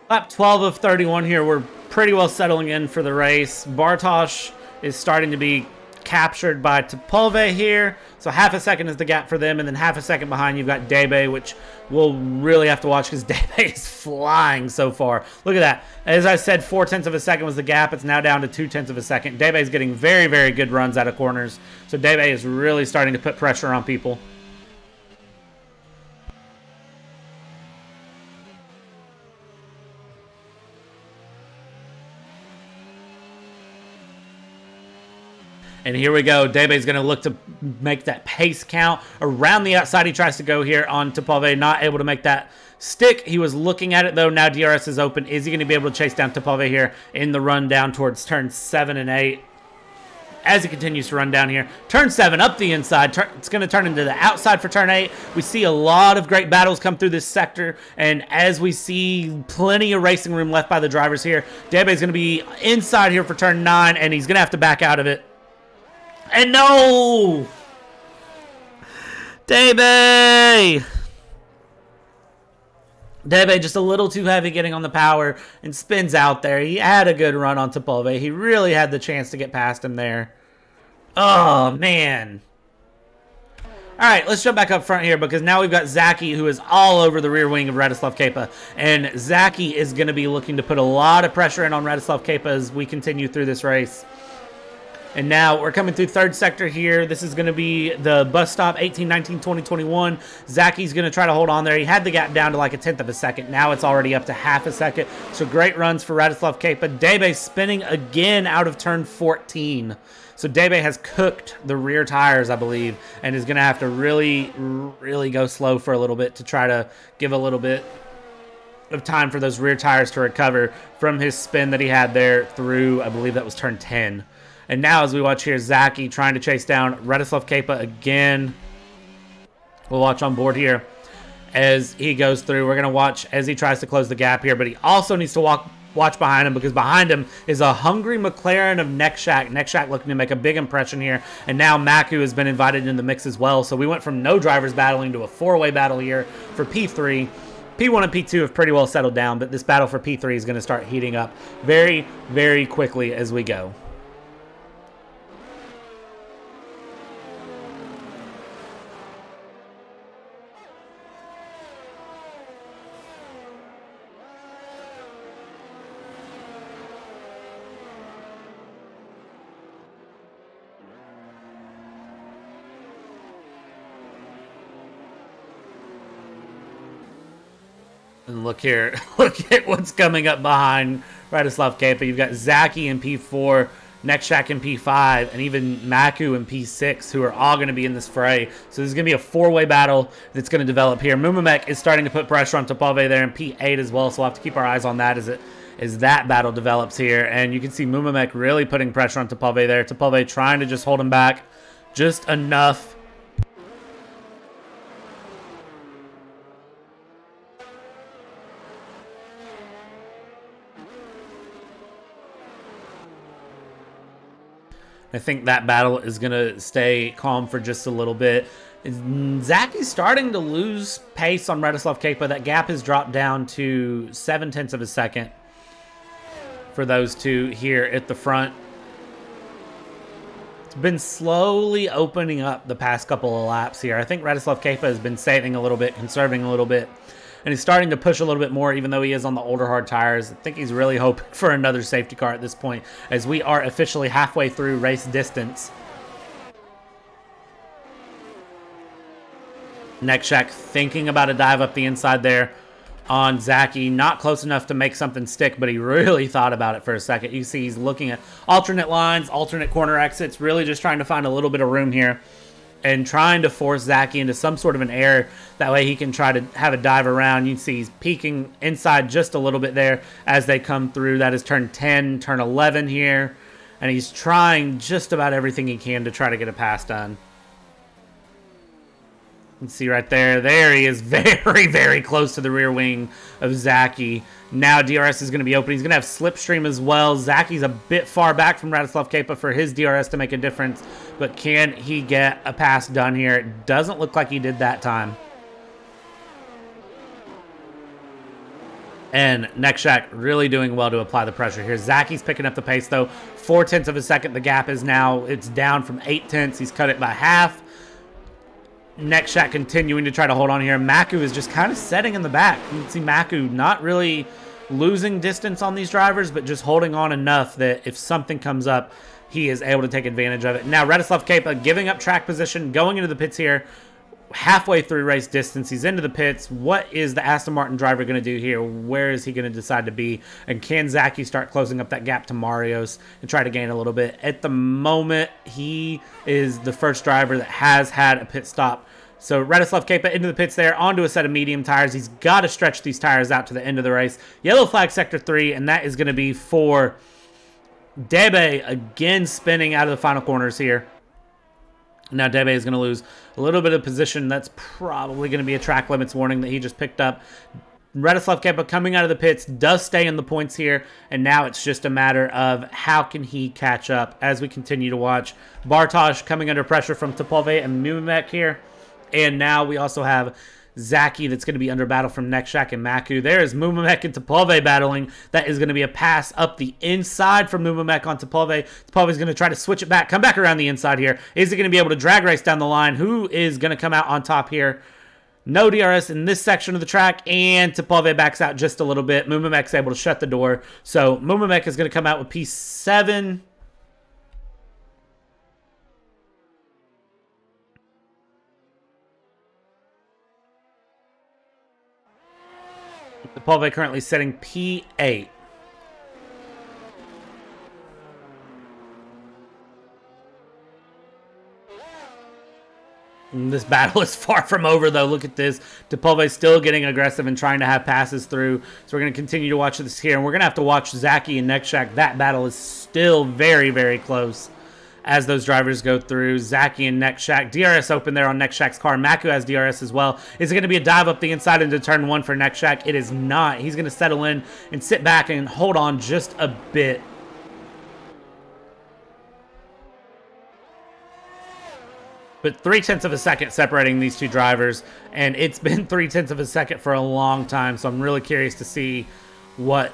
Lap 12 of 31 here. We're pretty well settling in for the race. Bartosz is starting to be captured by Topove here. So half a second is the gap for them, and then half a second behind you've got Debe, which we'll really have to watch because Debe is flying so far. Look at that. As I said, 0.4 of a second was the gap. It's now down to 0.2 of a second. Debe is getting very, very good runs out of corners. So Debe is really starting to put pressure on people. And here we go. Debe's going to look to make that pace count. Around the outside, he tries to go here on Topove. Not able to make that stick. He was looking at it, though. Now DRS is open. Is he going to be able to chase down Topove here in the run down towards turn 7 and 8? As he continues to run down here. Turn 7 up the inside. It's going to turn into the outside for turn 8. We see a lot of great battles come through this sector. And as we see plenty of racing room left by the drivers here, Debe's going to be inside here for turn 9, and he's going to have to back out of it. And no! Debe just a little too heavy getting on the power and spins out there. He had a good run on Topove. He really had the chance to get past him there. Oh, man. All right, let's jump back up front here because now we've got Zaki, who is all over the rear wing of Radislav Kepa. And Zaki is going to be looking to put a lot of pressure in on Radislav Kepa as we continue through this race. And now we're coming through third sector here. This is going to be the bus stop, 18, 19, 20, 21. Zaki's going to try to hold on there. He had the gap down to like 1/10 of a second. Now it's already up to half a second. So great runs for Radislav Kepa. Debe spinning again out of turn 14. So Debe has cooked the rear tires, I believe, and is going to have to really, really go slow for a little bit to try to give a little bit of time for those rear tires to recover from his spin that he had there through, I believe that was turn 10. And now as we watch here, Zaki trying to chase down Radislav Kepa again. We'll watch on board here as he goes through. We're going to watch as he tries to close the gap here, but he also needs to watch behind him, because behind him is a hungry McLaren of Nekshak. Nekshak looking to make a big impression here, and now Maku has been invited in the mix as well. So we went from no drivers battling to a four-way battle here for P3. P1 and P2 have pretty well settled down, but this battle for P3 is going to start heating up very, very quickly as we go. And look here, look at what's coming up behind Radislav Kepa. You've got Zaki in P4, Nekshak in P5, and even Maku in P6, who are all going to be in this fray. So there's going to be a four-way battle that's going to develop here. Mumamek is starting to put pressure on Topove there in P8 as well, so we'll have to keep our eyes on that as that battle develops here. And you can see Mumamek really putting pressure on Topove there. Topove trying to just hold him back just enough. I think that battle is going to stay calm for just a little bit. Zaki's starting to lose pace on Radislav Kepa. That gap has dropped down to 0.7 of a second for those two here at the front. It's been slowly opening up the past couple of laps here. I think Radislav Kepa has been saving a little bit, conserving a little bit, and he's starting to push a little bit more, even though he is on the older hard tires. I think he's really hoping for another safety car at this point, as we are officially halfway through race distance. Nekshak thinking about a dive up the inside there on Zaki. Not close enough to make something stick, but he really thought about it for a second. You see he's looking at alternate lines, alternate corner exits, really just trying to find a little bit of room here and trying to force Zaki into some sort of an error. That way he can try to have a dive around. You can see he's peeking inside just a little bit there as they come through. That is turn 10, turn 11 here. And he's trying just about everything he can to try to get a pass done. You can see right there. There he is, very, very close to the rear wing of Zaki. Now DRS is going to be open. He's going to have slipstream as well. Zaki's a bit far back from Radislav Kepa for his DRS to make a difference. But can he get a pass done here? It doesn't look like he did that time. And Nekshak really doing well to apply the pressure here. Zaki's picking up the pace though. 0.4 of a second. The gap is now, it's down from 0.8. He's cut it by half. Nekshak continuing to try to hold on here. Maku is just kind of setting in the back. You can see Maku not really losing distance on these drivers, but just holding on enough that if something comes up, he is able to take advantage of it. Now Radislav Kepa giving up track position, going into the pits here, halfway through race distance. He's into the pits. What is the Aston Martin driver going to do here? Where is he going to decide to be? And can Zaki start closing up that gap to Marios and try to gain a little bit? At the moment, he is the first driver that has had a pit stop. So Radislav Kepa into the pits there, onto a set of medium tires. He's got to stretch these tires out to the end of the race. Yellow flag sector 3, and that is going to be for Debe, again spinning out of the final corners here. Now Debe is going to lose a little bit of position. That's probably going to be a track limits warning that he just picked up. Radislav Kepa coming out of the pits does stay in the points here, and now it's just a matter of how can he catch up as we continue to watch. Bartosz coming under pressure from Topove and Mumek here. And now we also have Zaki that's going to be under battle from Nekshak and Maku. There is Mumamek and Topove battling. That is going to be a pass up the inside from Mumamek on Topove. Topove is going to try to switch it back, come back around the inside here. Is he going to be able to drag race down the line? Who is going to come out on top here? No DRS in this section of the track, and Topove backs out just a little bit. Mumamek's able to shut the door. So Mumamek is going to come out with P7. Topove currently setting P8. This battle is far from over, though. Look at this. Topove still getting aggressive and trying to have passes through. So we're going to continue to watch this here. And we're going to have to watch Zaki and Nexhack. That battle is still very, very close as those drivers go through. Zaki and Nexhack. DRS open there on Nexhack's car. Maku has DRS as well. Is it going to be a dive up the inside into turn 1 for Nexhack? It is not. He's going to settle in and sit back and hold on just a bit. But 0.3 of a second separating these two drivers, and it's been 0.3 of a second for a long time. So I'm really curious to see what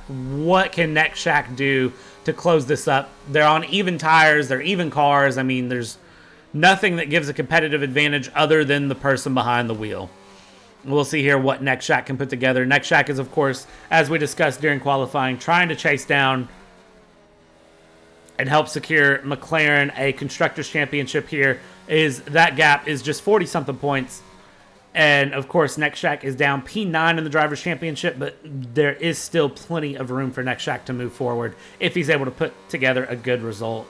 can Nexhack do to close this up. They're on even tires, they're even cars. I mean, there's nothing that gives a competitive advantage other than the person behind the wheel. We'll see here what Nexhack can put together. Nexhack is, of course, as we discussed during qualifying, trying to chase down and help secure McLaren a Constructors' Championship here. Is that gap is just 40-something points. And, of course, Nexhack is down P9 in the Drivers' Championship, but there is still plenty of room for Nexhack to move forward if he's able to put together a good result.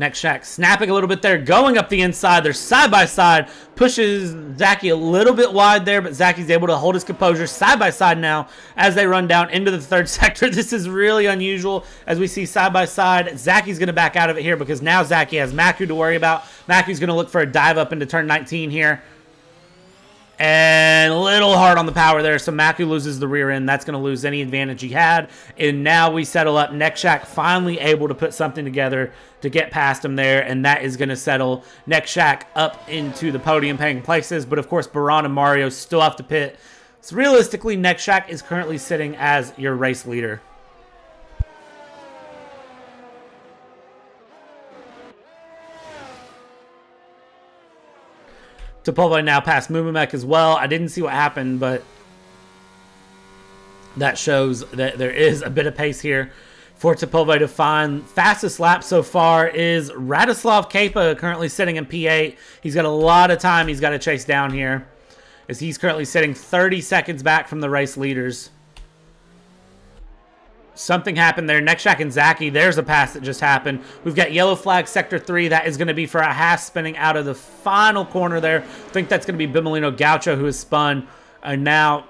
Nexhack snapping a little bit there, going up the inside. They're side by side, pushes Zaki a little bit wide there, but Zaki's able to hold his composure side by side now as they run down into the third sector. This is really unusual as we see side by side. Zaki's going to back out of it here because now Zaki has Maku to worry about. Maku's going to look for a dive up into turn 19 here. And a little hard on the power there, so Maku loses the rear end. That's going to lose any advantage he had. And now we settle up. Nexhack finally able to put something together to get past him there, and that is going to settle Nexhack up into the podium paying places. But, of course, Baran and Mario still have to pit. So, realistically, Nexhack is currently sitting as your race leader. Topove now past Mumamek as well. I didn't see what happened, but that shows that there is a bit of pace here for Topove to find. Fastest lap so far is Radislav Kepa, currently sitting in P8. He's got a lot of time he's got to chase down here, as he's currently sitting 30 seconds back from the race leaders. Something happened there. Nexhack and Zaki, there's a pass that just happened. We've got yellow flag sector 3. That is going to be for a Haas spinning out of the final corner there. I think that's going to be Bimolino Gaucho who has spun. And now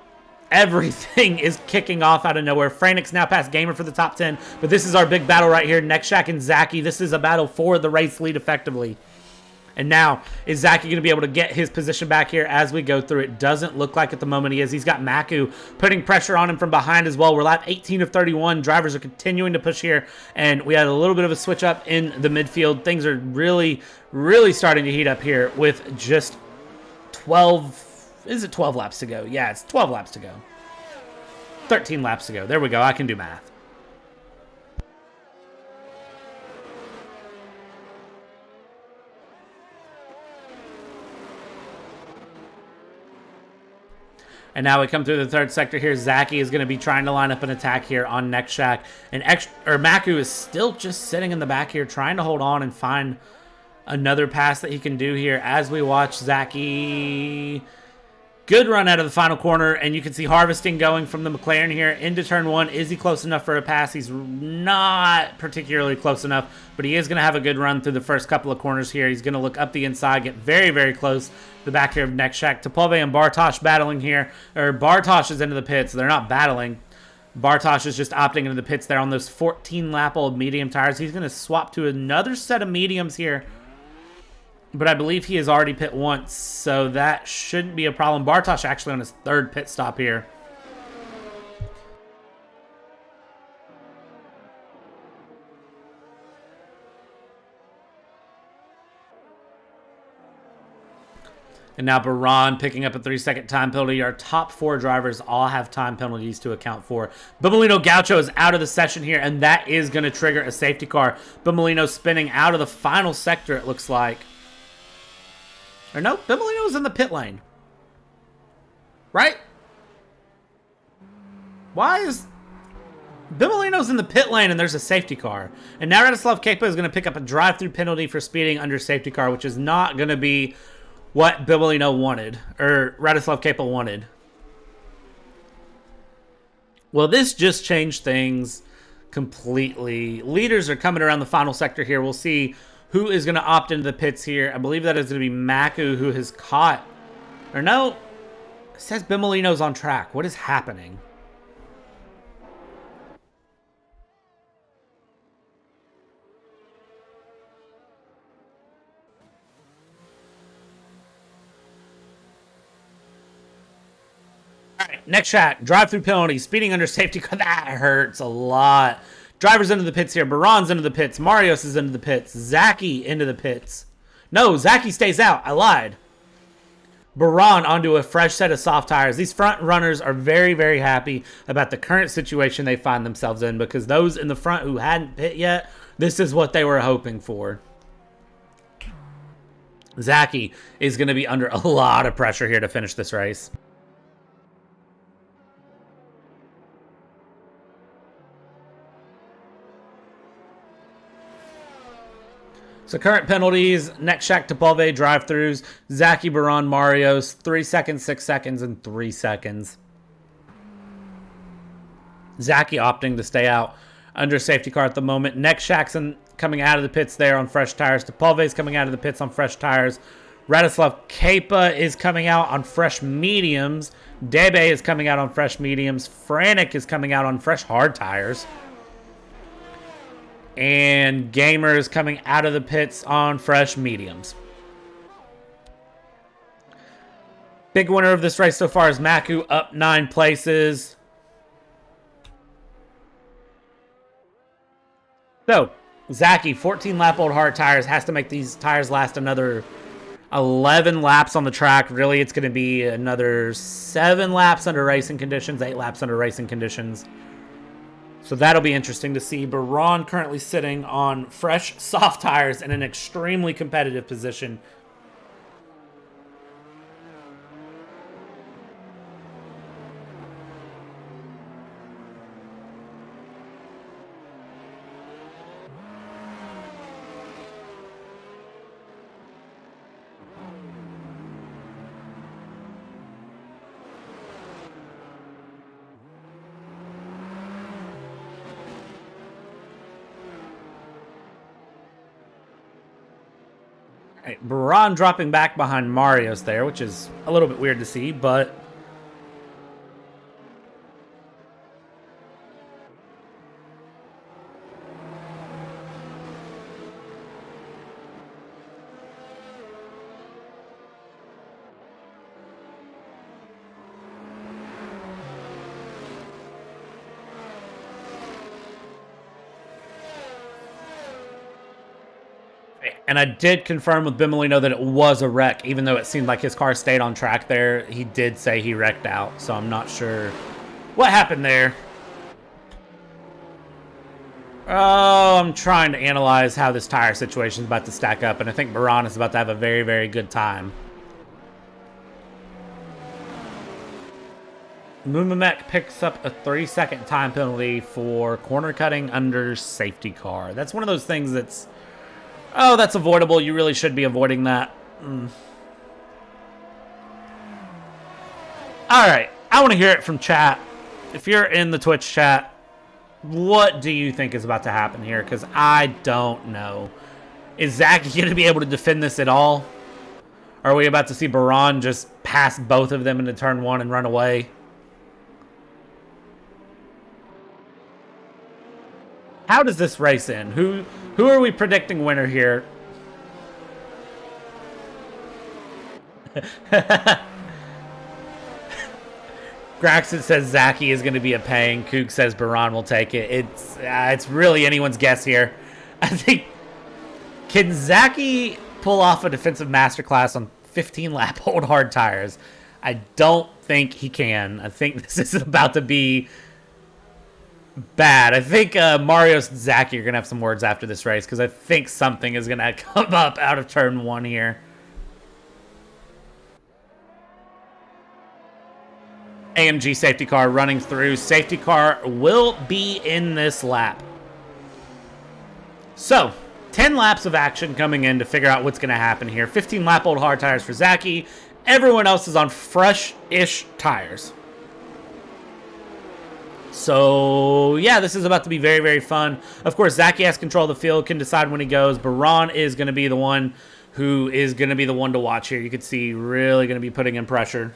everything is kicking off out of nowhere. Franix now past Gamer for the top 10. But this is our big battle right here. Nexhack and Zaki. This is a battle for the race lead effectively. And now, is Zaki going to be able to get his position back here as we go through? It doesn't look like at the moment he is. He's got Maku putting pressure on him from behind as well. We're lap 18 of 31. Drivers are continuing to push here. And we had a little bit of a switch up in the midfield. Things are really, really starting to heat up here with just 12... Is it 12 laps to go? Yeah, it's 12 laps to go. 13 laps to go. There we go. I can do math. And now we come through the third sector here. Zaki is going to be trying to line up an attack here on Nexhack. And Maku is still just sitting in the back here, trying to hold on and find another pass that he can do here as we watch Zaki. Good run out of the final corner, and you can see harvesting going from the McLaren here into turn 1. Is he close enough for a pass? He's not particularly close enough, but he is going to have a good run through the first couple of corners here. He's going to look up the inside, get very, very close to the back here of Nexhack. Topove and Bartosz battling here, or Bartosz is into the pits. They're not battling. Bartosz is just opting into the pits there on those 14-lap-old medium tires. He's going to swap to another set of mediums here. But I believe he has already pit once, so that shouldn't be a problem. Bartosz actually on his third pit stop here. And now Baran picking up a 3-second time penalty. Our top 4 drivers all have time penalties to account for. Bimolino Gaucho is out of the session here, and that is going to trigger a safety car. Bimolino spinning out of the final sector, it looks like. Or no, Bimolino's in the pit lane. Right? Why is... Bimolino's in the pit lane and there's a safety car. And now Radislav Kepa is going to pick up a drive-through penalty for speeding under safety car, which is not going to be what Bimolino wanted. Or Radislav Kepa wanted. Well, this just changed things completely. Leaders are coming around the final sector here. We'll see who is going to opt into the pits here. I believe that is going to be Maku, who has caught... Or no, it says Bimolino's on track. What is happening? All right, next track. Drive-through penalty. Speeding under safety car. That hurts a lot. Drivers into the pits here. Baron's into the pits. Marios is into the pits. Zaki into the pits. No, Zaki stays out. I lied. Baron onto a fresh set of soft tires. These front runners are very, very happy about the current situation they find themselves in, because those in the front who hadn't pit yet, this is what they were hoping for. Zaki is going to be under a lot of pressure here to finish this race. So current penalties, next Shaq Topove drive-thrus, Zaki, Baron, Marios, 3 seconds, 6 seconds, and 3 seconds. Zaki opting to stay out under safety car at the moment. Next Shaq's coming out of the pits there on fresh tires. Topove's coming out of the pits on fresh tires. Radislav Kepa is coming out on fresh mediums. Debe is coming out on fresh mediums. Franek is coming out on fresh hard tires. And Gamer is coming out of the pits on fresh mediums. Big winner of this race so far is Maku, up 9 places. So, Zaki, 14-lap-old hard tires, has to make these tires last another 11 laps on the track. Really, it's going to be another 7 laps under racing conditions, 8 laps under racing conditions. So that'll be interesting to see. Baron currently sitting on fresh, soft tires in an extremely competitive position. Right, Baron dropping back behind Marios there, which is a little bit weird to see, but... And I did confirm with Bimolino that it was a wreck, even though it seemed like his car stayed on track there. He did say he wrecked out, so I'm not sure what happened there. Oh, I'm trying to analyze how this tire situation is about to stack up, and I think Baron is about to have a very, very good time. Mumamek picks up a 3-second time penalty for corner cutting under safety car. That's one of those things that's... Oh, that's avoidable. You really should be avoiding that. Alright, I want to hear it from chat. If you're in the Twitch chat, what do you think is about to happen here? Because I don't know. Is Zach going to be able to defend this at all? Are we about to see Baron just pass both of them into turn 1 and run away? How does this race end? Who are we predicting winner here? Graxton says Zaki is going to be a pain. Kook says Baron will take it. It's really anyone's guess here. I think, can Zaki pull off a defensive masterclass on 15-lap-old hard tires? I don't think he can. I think this is about to be bad. I think Marios and Zaki are going to have some words after this race, because I think something is going to come up out of turn 1 here. AMG safety car running through. Safety car will be in this lap. So, 10 laps of action coming in to figure out what's going to happen here. 15-lap-old hard tires for Zaki. Everyone else is on fresh-ish tires. So, yeah, this is about to be very, very fun. Of course, Zachy has control of the field, can decide when he goes. Baran is going to be the one who is going to be the one to watch here. You can see really going to be putting in pressure.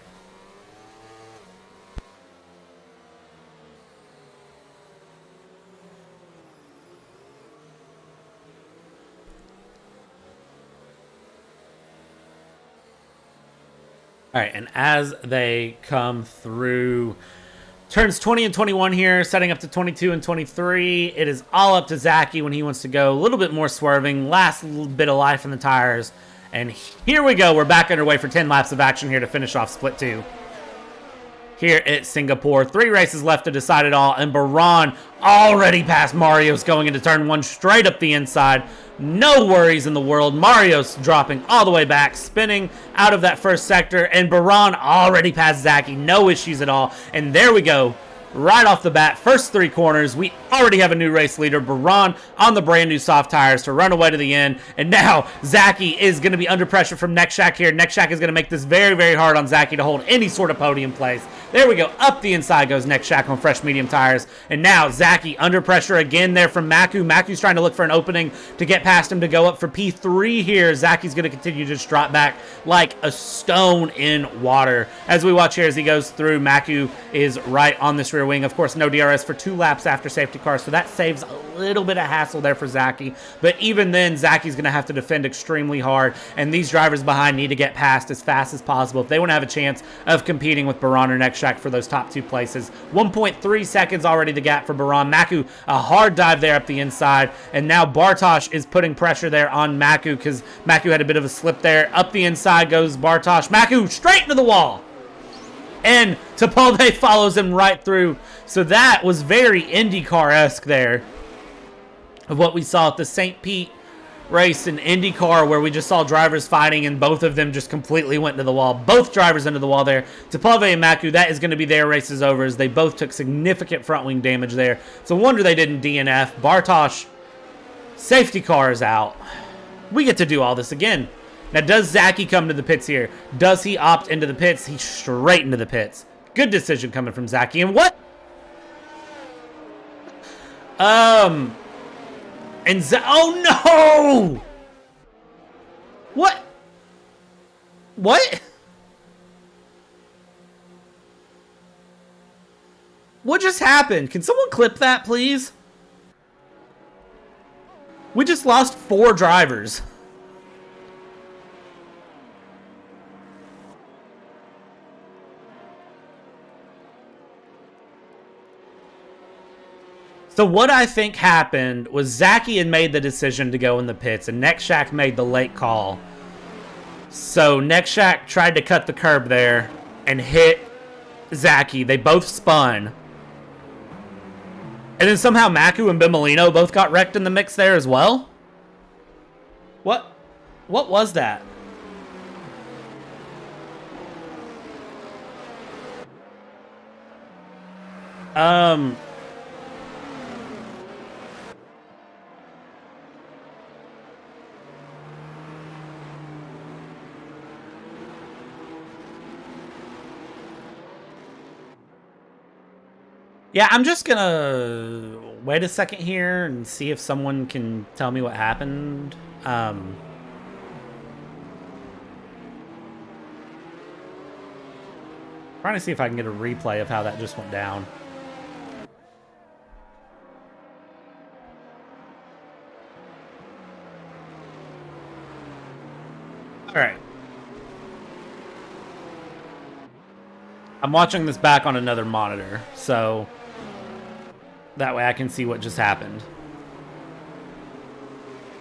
All right, and as they come through turns 20 and 21 here, setting up to 22 and 23, it is all up to Zachy when he wants to go. A little bit more swerving, last little bit of life in the tires. And here we go. We're back underway for 10 laps of action here to finish off split 2. Here at Singapore, 3 races left to decide it all, and Baran already past Marios going into turn 1 straight up the inside. No worries in the world. Marios dropping all the way back, spinning out of that first sector, and Baran already past Zachy. No issues at all. And there we go. Right off the bat, first 3 corners, we already have a new race leader, Baran, on the brand new soft tires to run away to the end. And now Zachy is going to be under pressure from Nekshak here. Nekshak is going to make this very, very hard on Zachy to hold any sort of podium place. There we go. Up the inside goes Nekshak on fresh medium tires. And now Zachy under pressure again there from Maku. Maku's trying to look for an opening to get past him to go up for P3 here. Zachy's going to continue to just drop back like a stone in water. As we watch here as he goes through, Maku is right on this rear wing. Of course, no DRS for 2 laps after safety car, so that saves a little bit of hassle there for Zachy. But even then, Zachy's going to have to defend extremely hard, and these drivers behind need to get past as fast as possible if they want to have a chance of competing with Baran or Nekshak for those top 2 places. 1.3 seconds already the gap for Baran. Maku, a hard dive there up the inside, and now Bartosz is putting pressure there on Maku because Maku had a bit of a slip there. Up the inside goes Bartosz. Maku straight into the wall. And Topolde follows him right through. So that was very IndyCar-esque there of what we saw at the St. Pete race in IndyCar, where we just saw drivers fighting and both of them just completely went into the wall. Both drivers into the wall there. Topolde and Maku, that is going to be their races over as they both took significant front wing damage there. It's a wonder they didn't DNF. Bartosz, safety car is out. We get to do all this again. Now, does Zachy come to the pits here? Does he opt into the pits? He's straight into the pits. Good decision coming from Zachy. And what? Oh, no! What? What? What just happened? Can someone clip that, please? We just lost 4 drivers. So what I think happened was Zachy had made the decision to go in the pits, and Nekshak made the late call. So Nekshak tried to cut the curb there and hit Zachy. They both spun. And then somehow Maku and Bimolino both got wrecked in the mix there as well? What was that? Yeah, I'm just gonna wait a second here and see if someone can tell me what happened. Trying to see if I can get a replay of how that just went down. All right. I'm watching this back on another monitor, so that way I can see what just happened.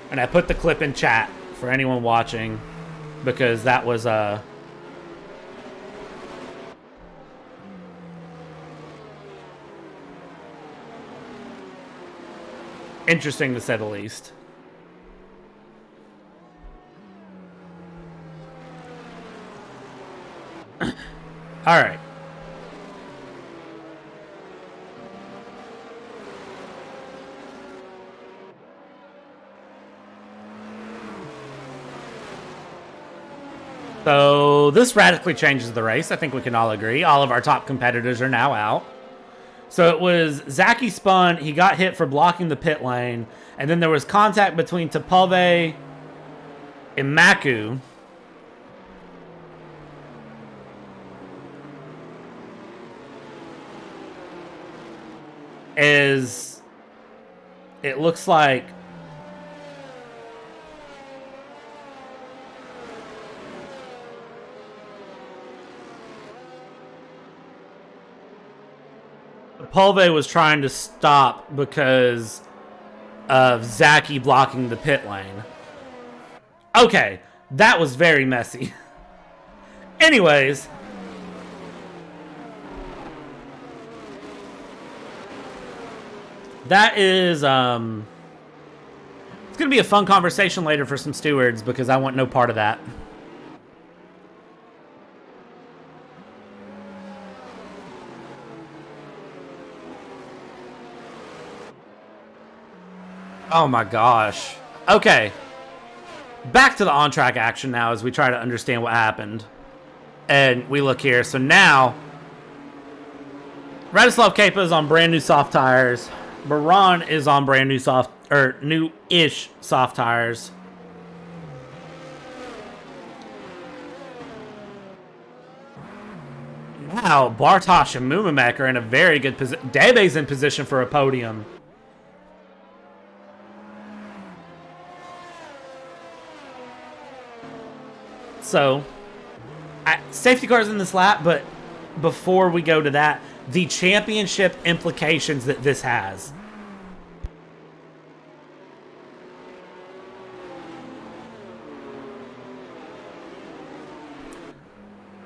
And I put the clip in chat for anyone watching because that was interesting to say the least. All right. So this radically changes the race. I think we can all agree. All of our top competitors are now out. So it was Zaki spun, he got hit for blocking the pit lane, and then there was contact between Topalve and Maku. As it looks like Pulve was trying to stop because of Zaki blocking the pit lane. Okay, that was very messy. Anyways, that is, it's going to be a fun conversation later for some stewards because I want no part of that. Oh my gosh. Okay. Back to the on-track action now as we try to understand what happened. And we look here. So now, Radislav Kepa is on brand new soft tires. Baran is on brand new new-ish soft tires. Wow, Bartosz and Mumamek are in a very good position. Debe's in position for a podium. So, safety cars in this lap, but before we go to that, the championship implications that this has.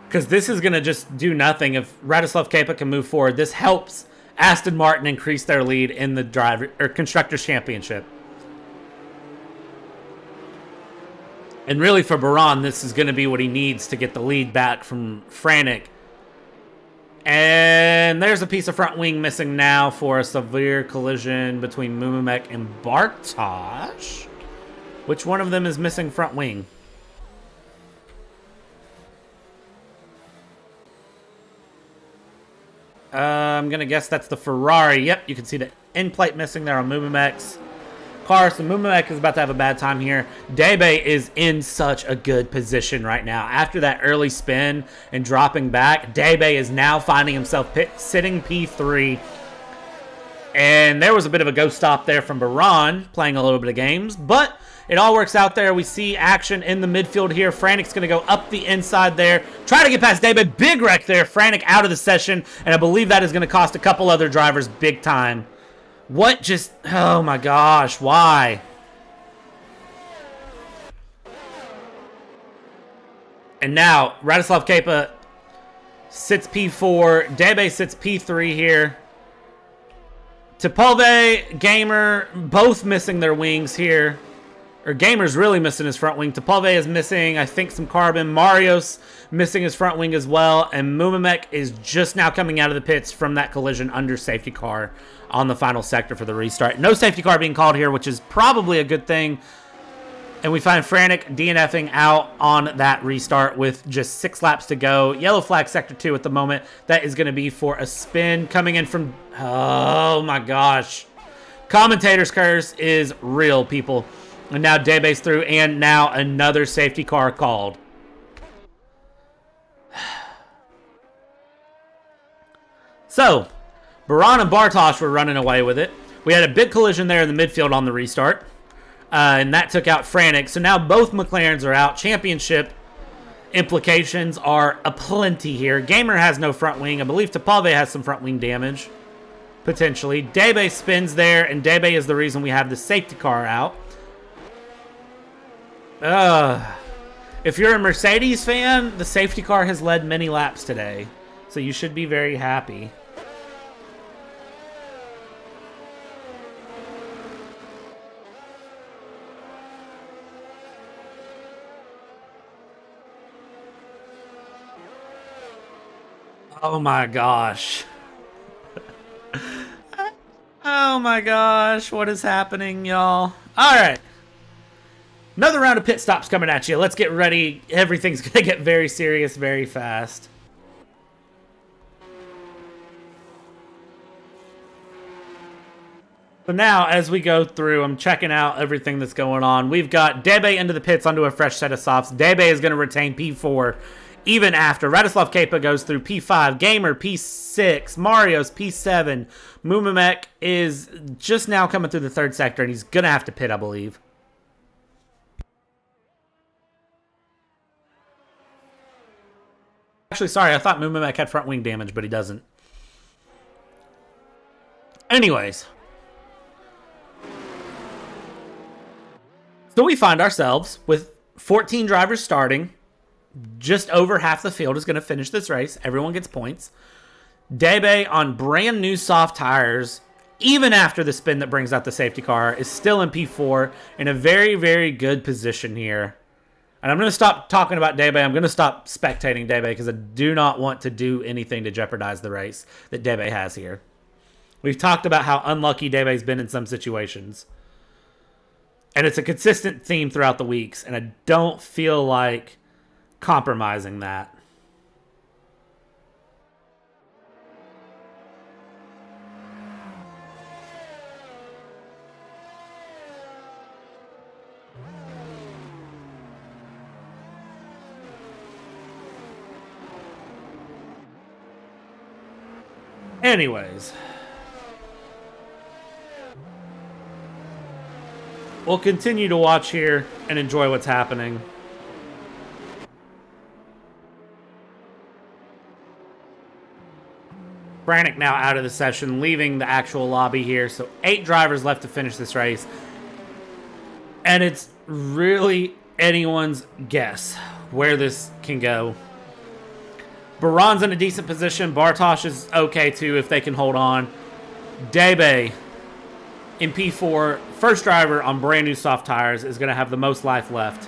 Because this is going to just do nothing. If Radislav Kepa can move forward, this helps Aston Martin increase their lead in the Constructors' Championship. And really for Baran, this is going to be what he needs to get the lead back from Frantic. And there's a piece of front wing missing now for a severe collision between Mumamek and Bartosz. Which one of them is missing front wing? I'm going to guess that's the Ferrari. Yep, you can see the end plate missing there on Mumamek's car. So Mumamek is about to have a bad time here. Debe is in such a good position right now. After that early spin and dropping back, Debe is now finding himself sitting P3. And there was a bit of a ghost stop there from Baran, playing a little bit of games. But it all works out there. We see action in the midfield here. Frantic's going to go up the inside there. Try to get past Debe. Big wreck there. Frantic out of the session. And I believe that is going to cost a couple other drivers big time. What just... Oh my gosh. Why? And now, Radislav Kepa sits P4. Debe sits P3 here. Topalve, Gamer, both missing their wings here. Or Gamer's really missing his front wing. Topalve is missing, I think, some carbon. Marios missing his front wing as well. And Mumamek is just now coming out of the pits from that collision under safety car on the final sector for the restart. No safety car being called here, which is probably a good thing. And we find Frantic DNFing out on that restart with just 6 laps to go. Yellow flag sector 2 at the moment. That is going to be for a spin coming in from... Oh my gosh. Commentator's curse is real, people. And now Debe's through, and now another safety car called. So, Baran and Bartosz were running away with it. We had a big collision there in the midfield on the restart. And that took out Frantic. So now both McLarens are out. Championship implications are aplenty here. Gamer has no front wing. I believe Topalve has some front wing damage, potentially. Debe spins there, and Debe is the reason we have the safety car out. If you're a Mercedes fan, the safety car has led many laps today. So you should be very happy. Oh my gosh. Oh my gosh. What is happening, y'all? All right. Another round of pit stops coming at you. Let's get ready. Everything's going to get very serious very fast. So now, as we go through, I'm checking out everything that's going on. We've got Debe into the pits onto a fresh set of softs. Debe is going to retain P4 even after. Radislav Kepa goes through P5. Gamer P6. Mario's P7. Mumamek is just now coming through the third sector, and he's going to have to pit, I believe. Actually, sorry, I thought Mumamek had front wing damage, but he doesn't. Anyways. So we find ourselves with 14 drivers starting. Just over half the field is going to finish this race. Everyone gets points. Debe on brand new soft tires, even after the spin that brings out the safety car, is still in P4 in a very, very good position here. And I'm going to stop talking about Debe. I'm going to stop spectating Debe because I do not want to do anything to jeopardize the race that Debe has here. We've talked about how unlucky Debe's been in some situations. And it's a consistent theme throughout the weeks, and I don't feel like compromising that. Anyways. We'll continue to watch here and enjoy what's happening. Brannick now out of the session, leaving the actual lobby here. So 8 drivers left to finish this race. And it's really anyone's guess where this can go. Baron's in a decent position. Bartosz is okay too if they can hold on. Debe in P4, first driver on brand new soft tires, is going to have the most life left.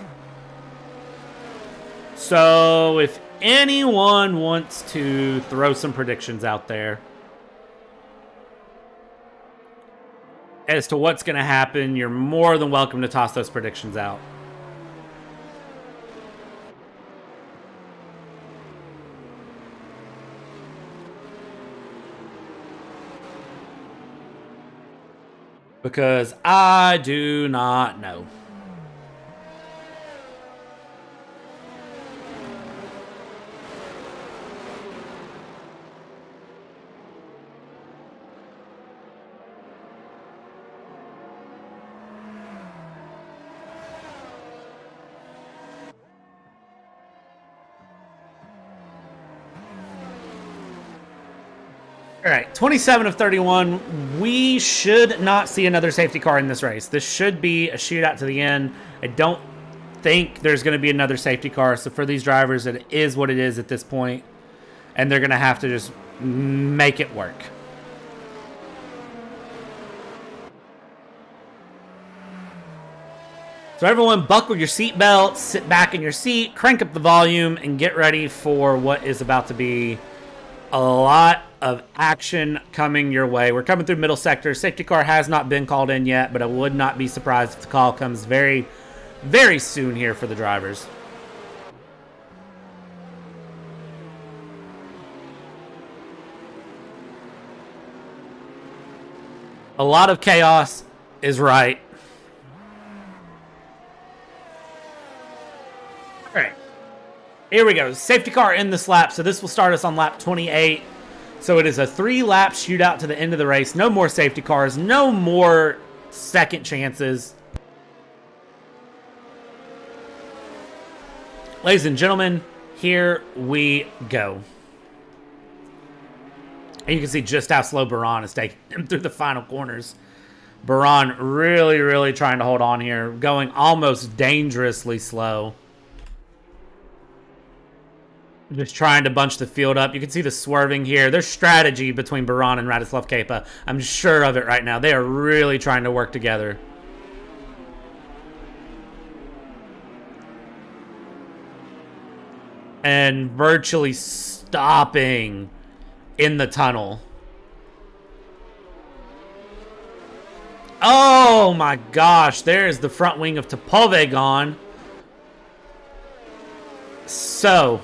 So if anyone wants to throw some predictions out there as to what's going to happen, you're more than welcome to toss those predictions out. Because I do not know. All right, 27 of 31. We should not see another safety car in this race. This should be a shootout to the end. I don't think there's going to be another safety car. So for these drivers, it is what it is at this point. And they're going to have to just make it work. So everyone, buckle your seatbelts, sit back in your seat, crank up the volume, and get ready for what is about to be a lot of action coming your way. We're coming through middle sector. Safety car has not been called in yet, but I would not be surprised if the call comes very, very soon here for the drivers. A lot of chaos is right. All right. Here we go. Safety car in this lap. So this will start us on lap 28. So it is a 3-lap shootout to the end of the race. No more safety cars. No more second chances. Ladies and gentlemen, here we go. And you can see just how slow Baron is taking him through the final corners. Baron really, really trying to hold on here. Going almost dangerously slow. Just trying to bunch the field up. You can see the swerving here. There's strategy between Baron and Radislav Kepa. I'm sure of it right now. They are really trying to work together. And virtually stopping in the tunnel. Oh my gosh. There's the front wing of Topove gone. So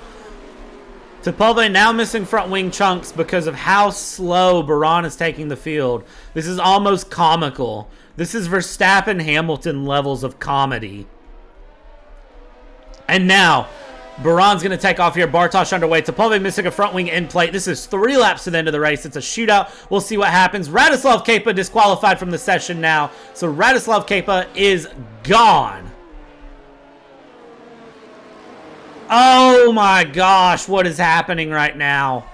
Sepulveda now missing front wing chunks because of how slow Baran is taking the field. This is almost comical. This is Verstappen-Hamilton levels of comedy. And now, Baran's going to take off here. Bartosz underway. Sepulveda missing a front wing end plate. This is 3 laps to the end of the race. It's a shootout. We'll see what happens. Radoslav Kejpa disqualified from the session now. So Radoslav Kejpa is gone. Oh my gosh, what is happening right now?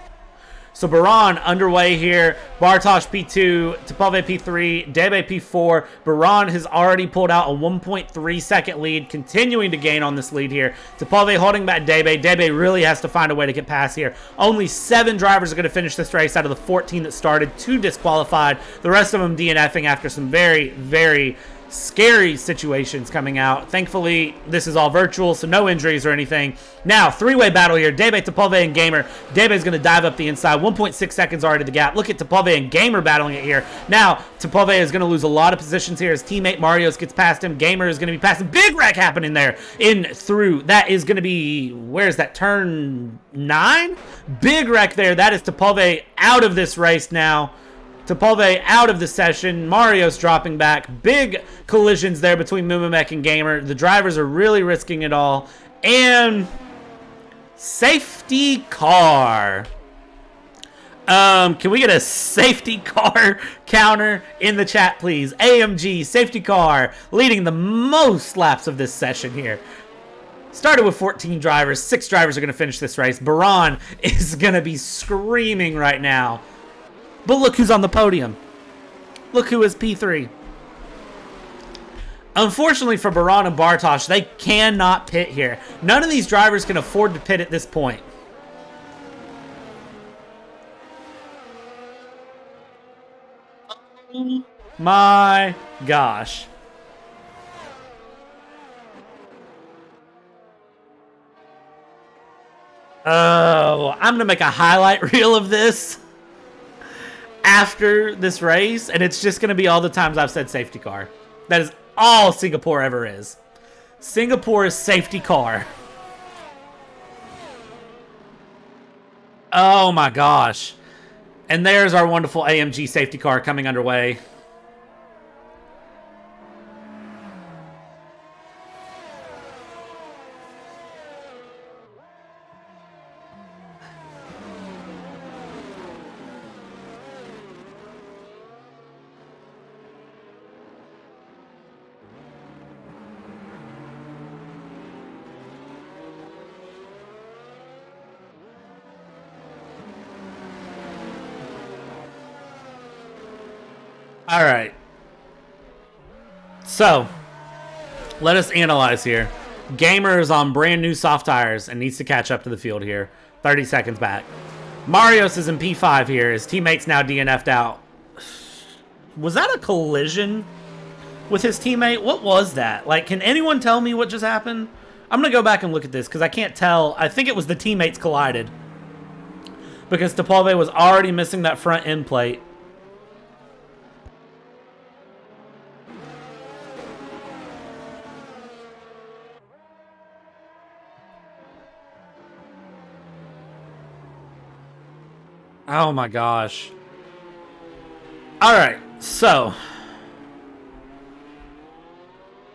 So Baran underway here. Bartosz P2, Sepulveda P3, Debe P4. Baran has already pulled out a 1.3 second lead, continuing to gain on this lead here. Sepulveda holding back Debe. Debe really has to find a way to get past here. Only 7 drivers are going to finish this race out of the 14 that started. 2 disqualified. The rest of them DNFing after some very, very scary situations coming out. Thankfully, this is all virtual, so no injuries or anything. Now, 3-way battle here. Debe, Sepulveda, and Gamer. Debe is going to dive up the inside. 1.6 seconds already the gap. Look at Sepulveda and Gamer battling it here. Now, Sepulveda is going to lose a lot of positions here. His teammate Marios gets past him. Gamer is going to be passing. Big wreck happening there. In through. That is going to be, where's that? Turn 9? Big wreck there. That is Sepulveda out of this race now. Sepulveda out of the session. Marios dropping back. Big collisions there between Mumamek and Gamer. The drivers are really risking it all. And safety car. Can we get a safety car counter in the chat, please? AMG safety car leading the most laps of this session here. Started with 14 drivers. 6 drivers are going to finish this race. Baran is going to be screaming right now. But look who's on the podium. Look who is P3. Unfortunately for Baran and Bartosz, they cannot pit here. None of these drivers can afford to pit at this point. Oh my gosh. Oh, I'm going to make a highlight reel of this after this race, and it's just going to be all the times I've said safety car. That is all Singapore ever is. Singapore is safety car. Oh my gosh. And there's our wonderful AMG safety car coming underway. All right. So, let us analyze here. Gamer is on brand new soft tires and needs to catch up to the field here. 30 seconds back. Marios is in P5 here. His teammate's now DNF'd out. Was that a collision with his teammate? What was that? Like, can anyone tell me what just happened? I'm going to go back and look at this because I can't tell. I think it was the teammates collided. Because Sepulveda was already missing that front end plate. Oh my gosh. Alright, so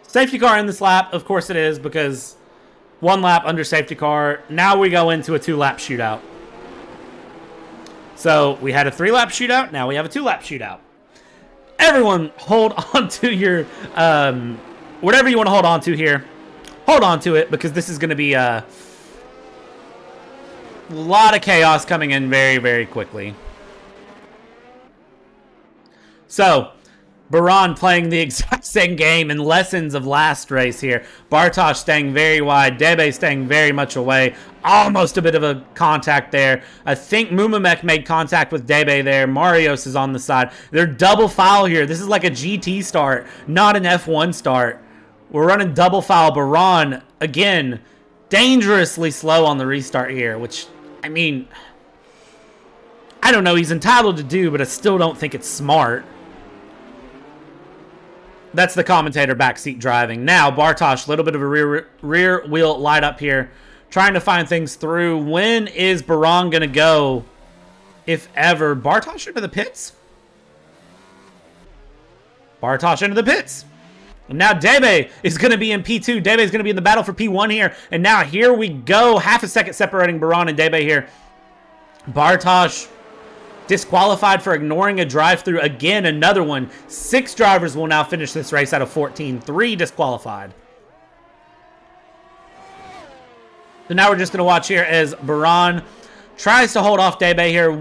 safety car in this lap, of course it is, because 1 lap under safety car. Now we go into a 2-lap shootout. So we had a 3-lap shootout, now we have a 2-lap shootout. Everyone hold on to your whatever you want to hold on to here. Hold on to it, because this is going to be a lot of chaos coming in very, very quickly. So, Baran playing the exact same game in lessons of last race here. Bartosz staying very wide. Debe staying very much away. Almost a bit of a contact there. I think Mumamek made contact with Debe there. Marios is on the side. They're double foul here. This is like a GT start, not an F1 start. We're running double foul. Baran, again, dangerously slow on the restart here, which, I mean, I don't know. He's entitled to do, but I still don't think it's smart. That's the commentator backseat driving. Now, Bartosz, a little bit of a rear wheel light up here. trying to find things through. When is Baran going to go, if ever? Bartosz into the pits? Bartosz into the pits. And now Debe is going to be in P2. Debe is going to be in the battle for P1 here. And now here we go. Half a second separating Baran and Debe here. Bartosz disqualified for ignoring a drive-through. Again, another one. 6 drivers will now finish this race out of 14. 3 disqualified. So now we're just going to watch here as Baran tries to hold off Debe here.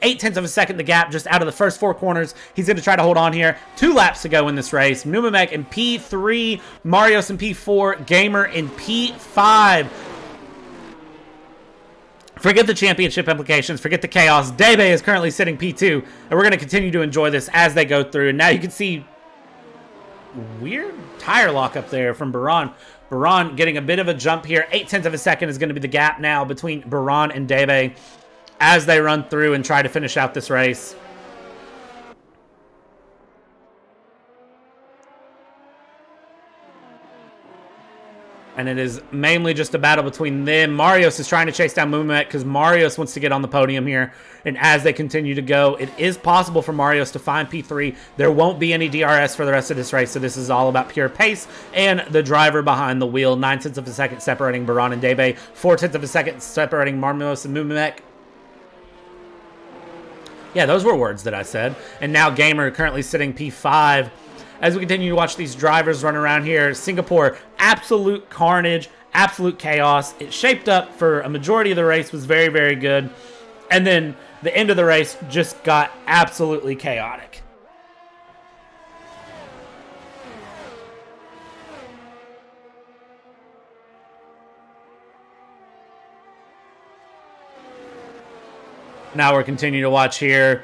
0.8 of a second the gap just out of the first 4 corners. He's going to try to hold on here. 2 laps to go in this race. Numamek in P3. Marios in P4. Gamer in P5. Forget the championship implications. Forget the chaos. Debe is currently sitting P2. And we're going to continue to enjoy this as they go through. And now you can see weird tire lock up there from Baran. Baran getting a bit of a jump here. 0.8 of a second is going to be the gap now between Baran and Debe as they run through and try to finish out this race. And it is mainly just a battle between them. Marios is trying to chase down Mumet because Marios wants to get on the podium here. And as they continue to go, it is possible for Marios to find P3. There won't be any DRS for the rest of this race, so this is all about pure pace and the driver behind the wheel. 0.9 of a second separating Baran and Debe. 0.4 of a second separating Marios and Mumet. Yeah, those were words that I said. And now Gamer currently sitting P5. As we continue to watch these drivers run around here, Singapore, absolute carnage, absolute chaos. It shaped up for a majority of the race, was very, very good. And then the end of the race just got absolutely chaotic. Now we're continuing to watch here.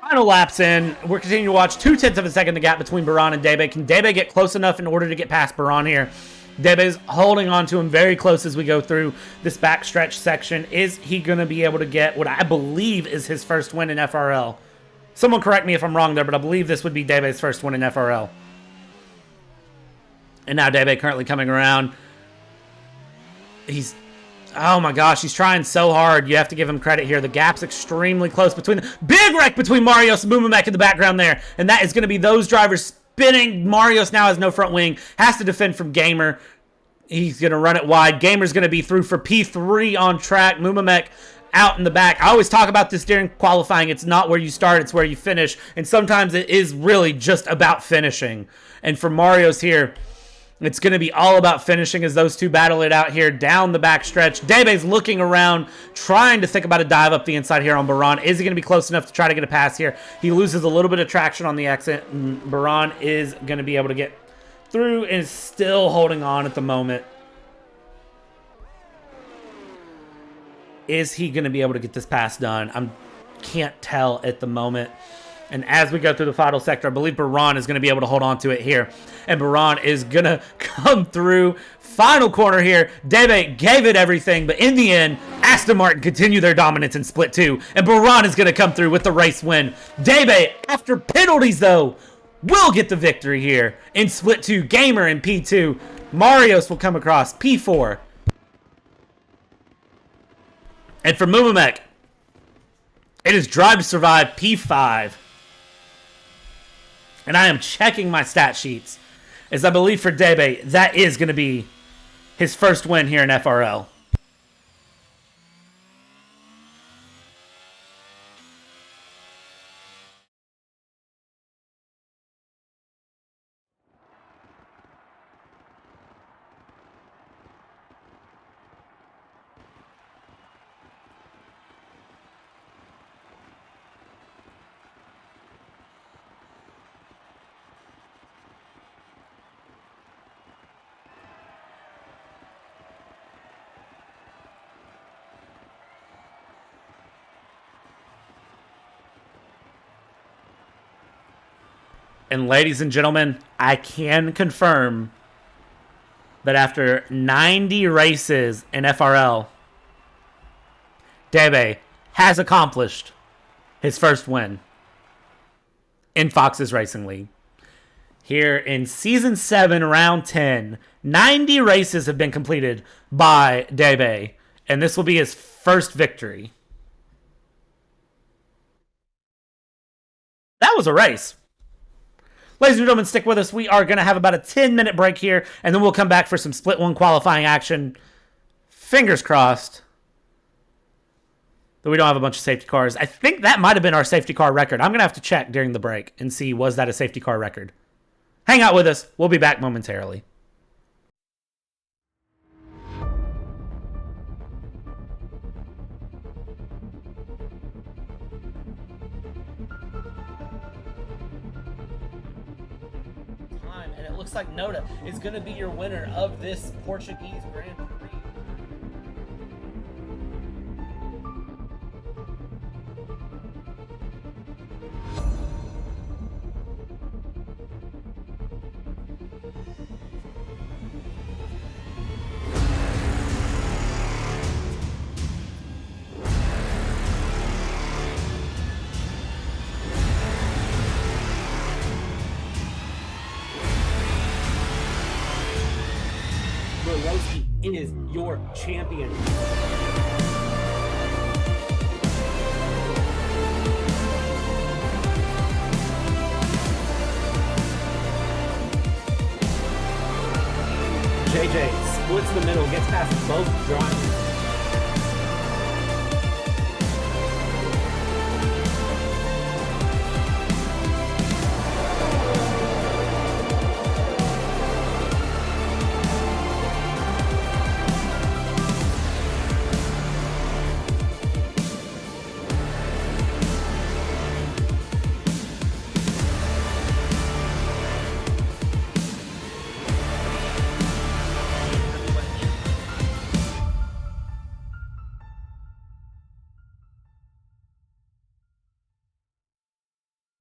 Final laps in. We're continuing to watch. 0.2 of a second the gap between Baran and Debe. Can Debe get close enough in order to get past Baran here? Debe's holding on to him very close as we go through this backstretch section. Is he going to be able to get what I believe is his first win in FRL? Someone correct me if I'm wrong there, but I believe this would be Debe's first win in FRL. And now Debe currently coming around. Oh my gosh, he's trying so hard. You have to give him credit here. The gap's extremely close between the big wreck between Marios and Mumamek in the background there. And that is going to be those drivers spinning. Marios now has no front wing. Has to defend from Gamer. He's going to run it wide. Gamer's going to be through for P3 on track. Mumamek out in the back. I always talk about this during qualifying. It's not where you start, it's where you finish. And sometimes it is really just about finishing. And for Marios here, it's going to be all about finishing as those two battle it out here down the backstretch. Debe's looking around, trying to think about a dive up the inside here on Baran. Is he going to be close enough to try to get a pass here? He loses a little bit of traction on the exit, and Baran is going to be able to get through and is still holding on at the moment. Is he going to be able to get this pass done? I can't tell at the moment. And as we go through the final sector, I believe Baran is going to be able to hold on to it here. And Baran is going to come through. Final corner here. Debe gave it everything, but in the end, Aston Martin continue their dominance in split 2. And Baran is going to come through with the race win. Debe, after penalties though, will get the victory here in split 2. Gamer in P2. Marios will come across P4. And for Mumamek, it is Drive to Survive P5. And I am checking my stat sheets, as I believe for Debe, that is going to be his first win here in FRL. And ladies and gentlemen, I can confirm that after 90 races in FRL, Debe has accomplished his first win in Fox's Racing League. here in Season 7, Round 10. 90 races have been completed by Debe, and this will be his first victory. That was a race. Ladies and gentlemen, stick with us. We are going to have about a 10-minute break here, and then we'll come back for some Split 1 qualifying action. Fingers crossed that we don't have a bunch of safety cars. I think that might have been our safety car record. I'm going to have to check during the break and see, was that a safety car record? Hang out with us. We'll be back momentarily. And it looks like Noda is going to be your winner of this Portuguese Grand Prix. Is your champion. JJ splits the middle, gets past both drivers.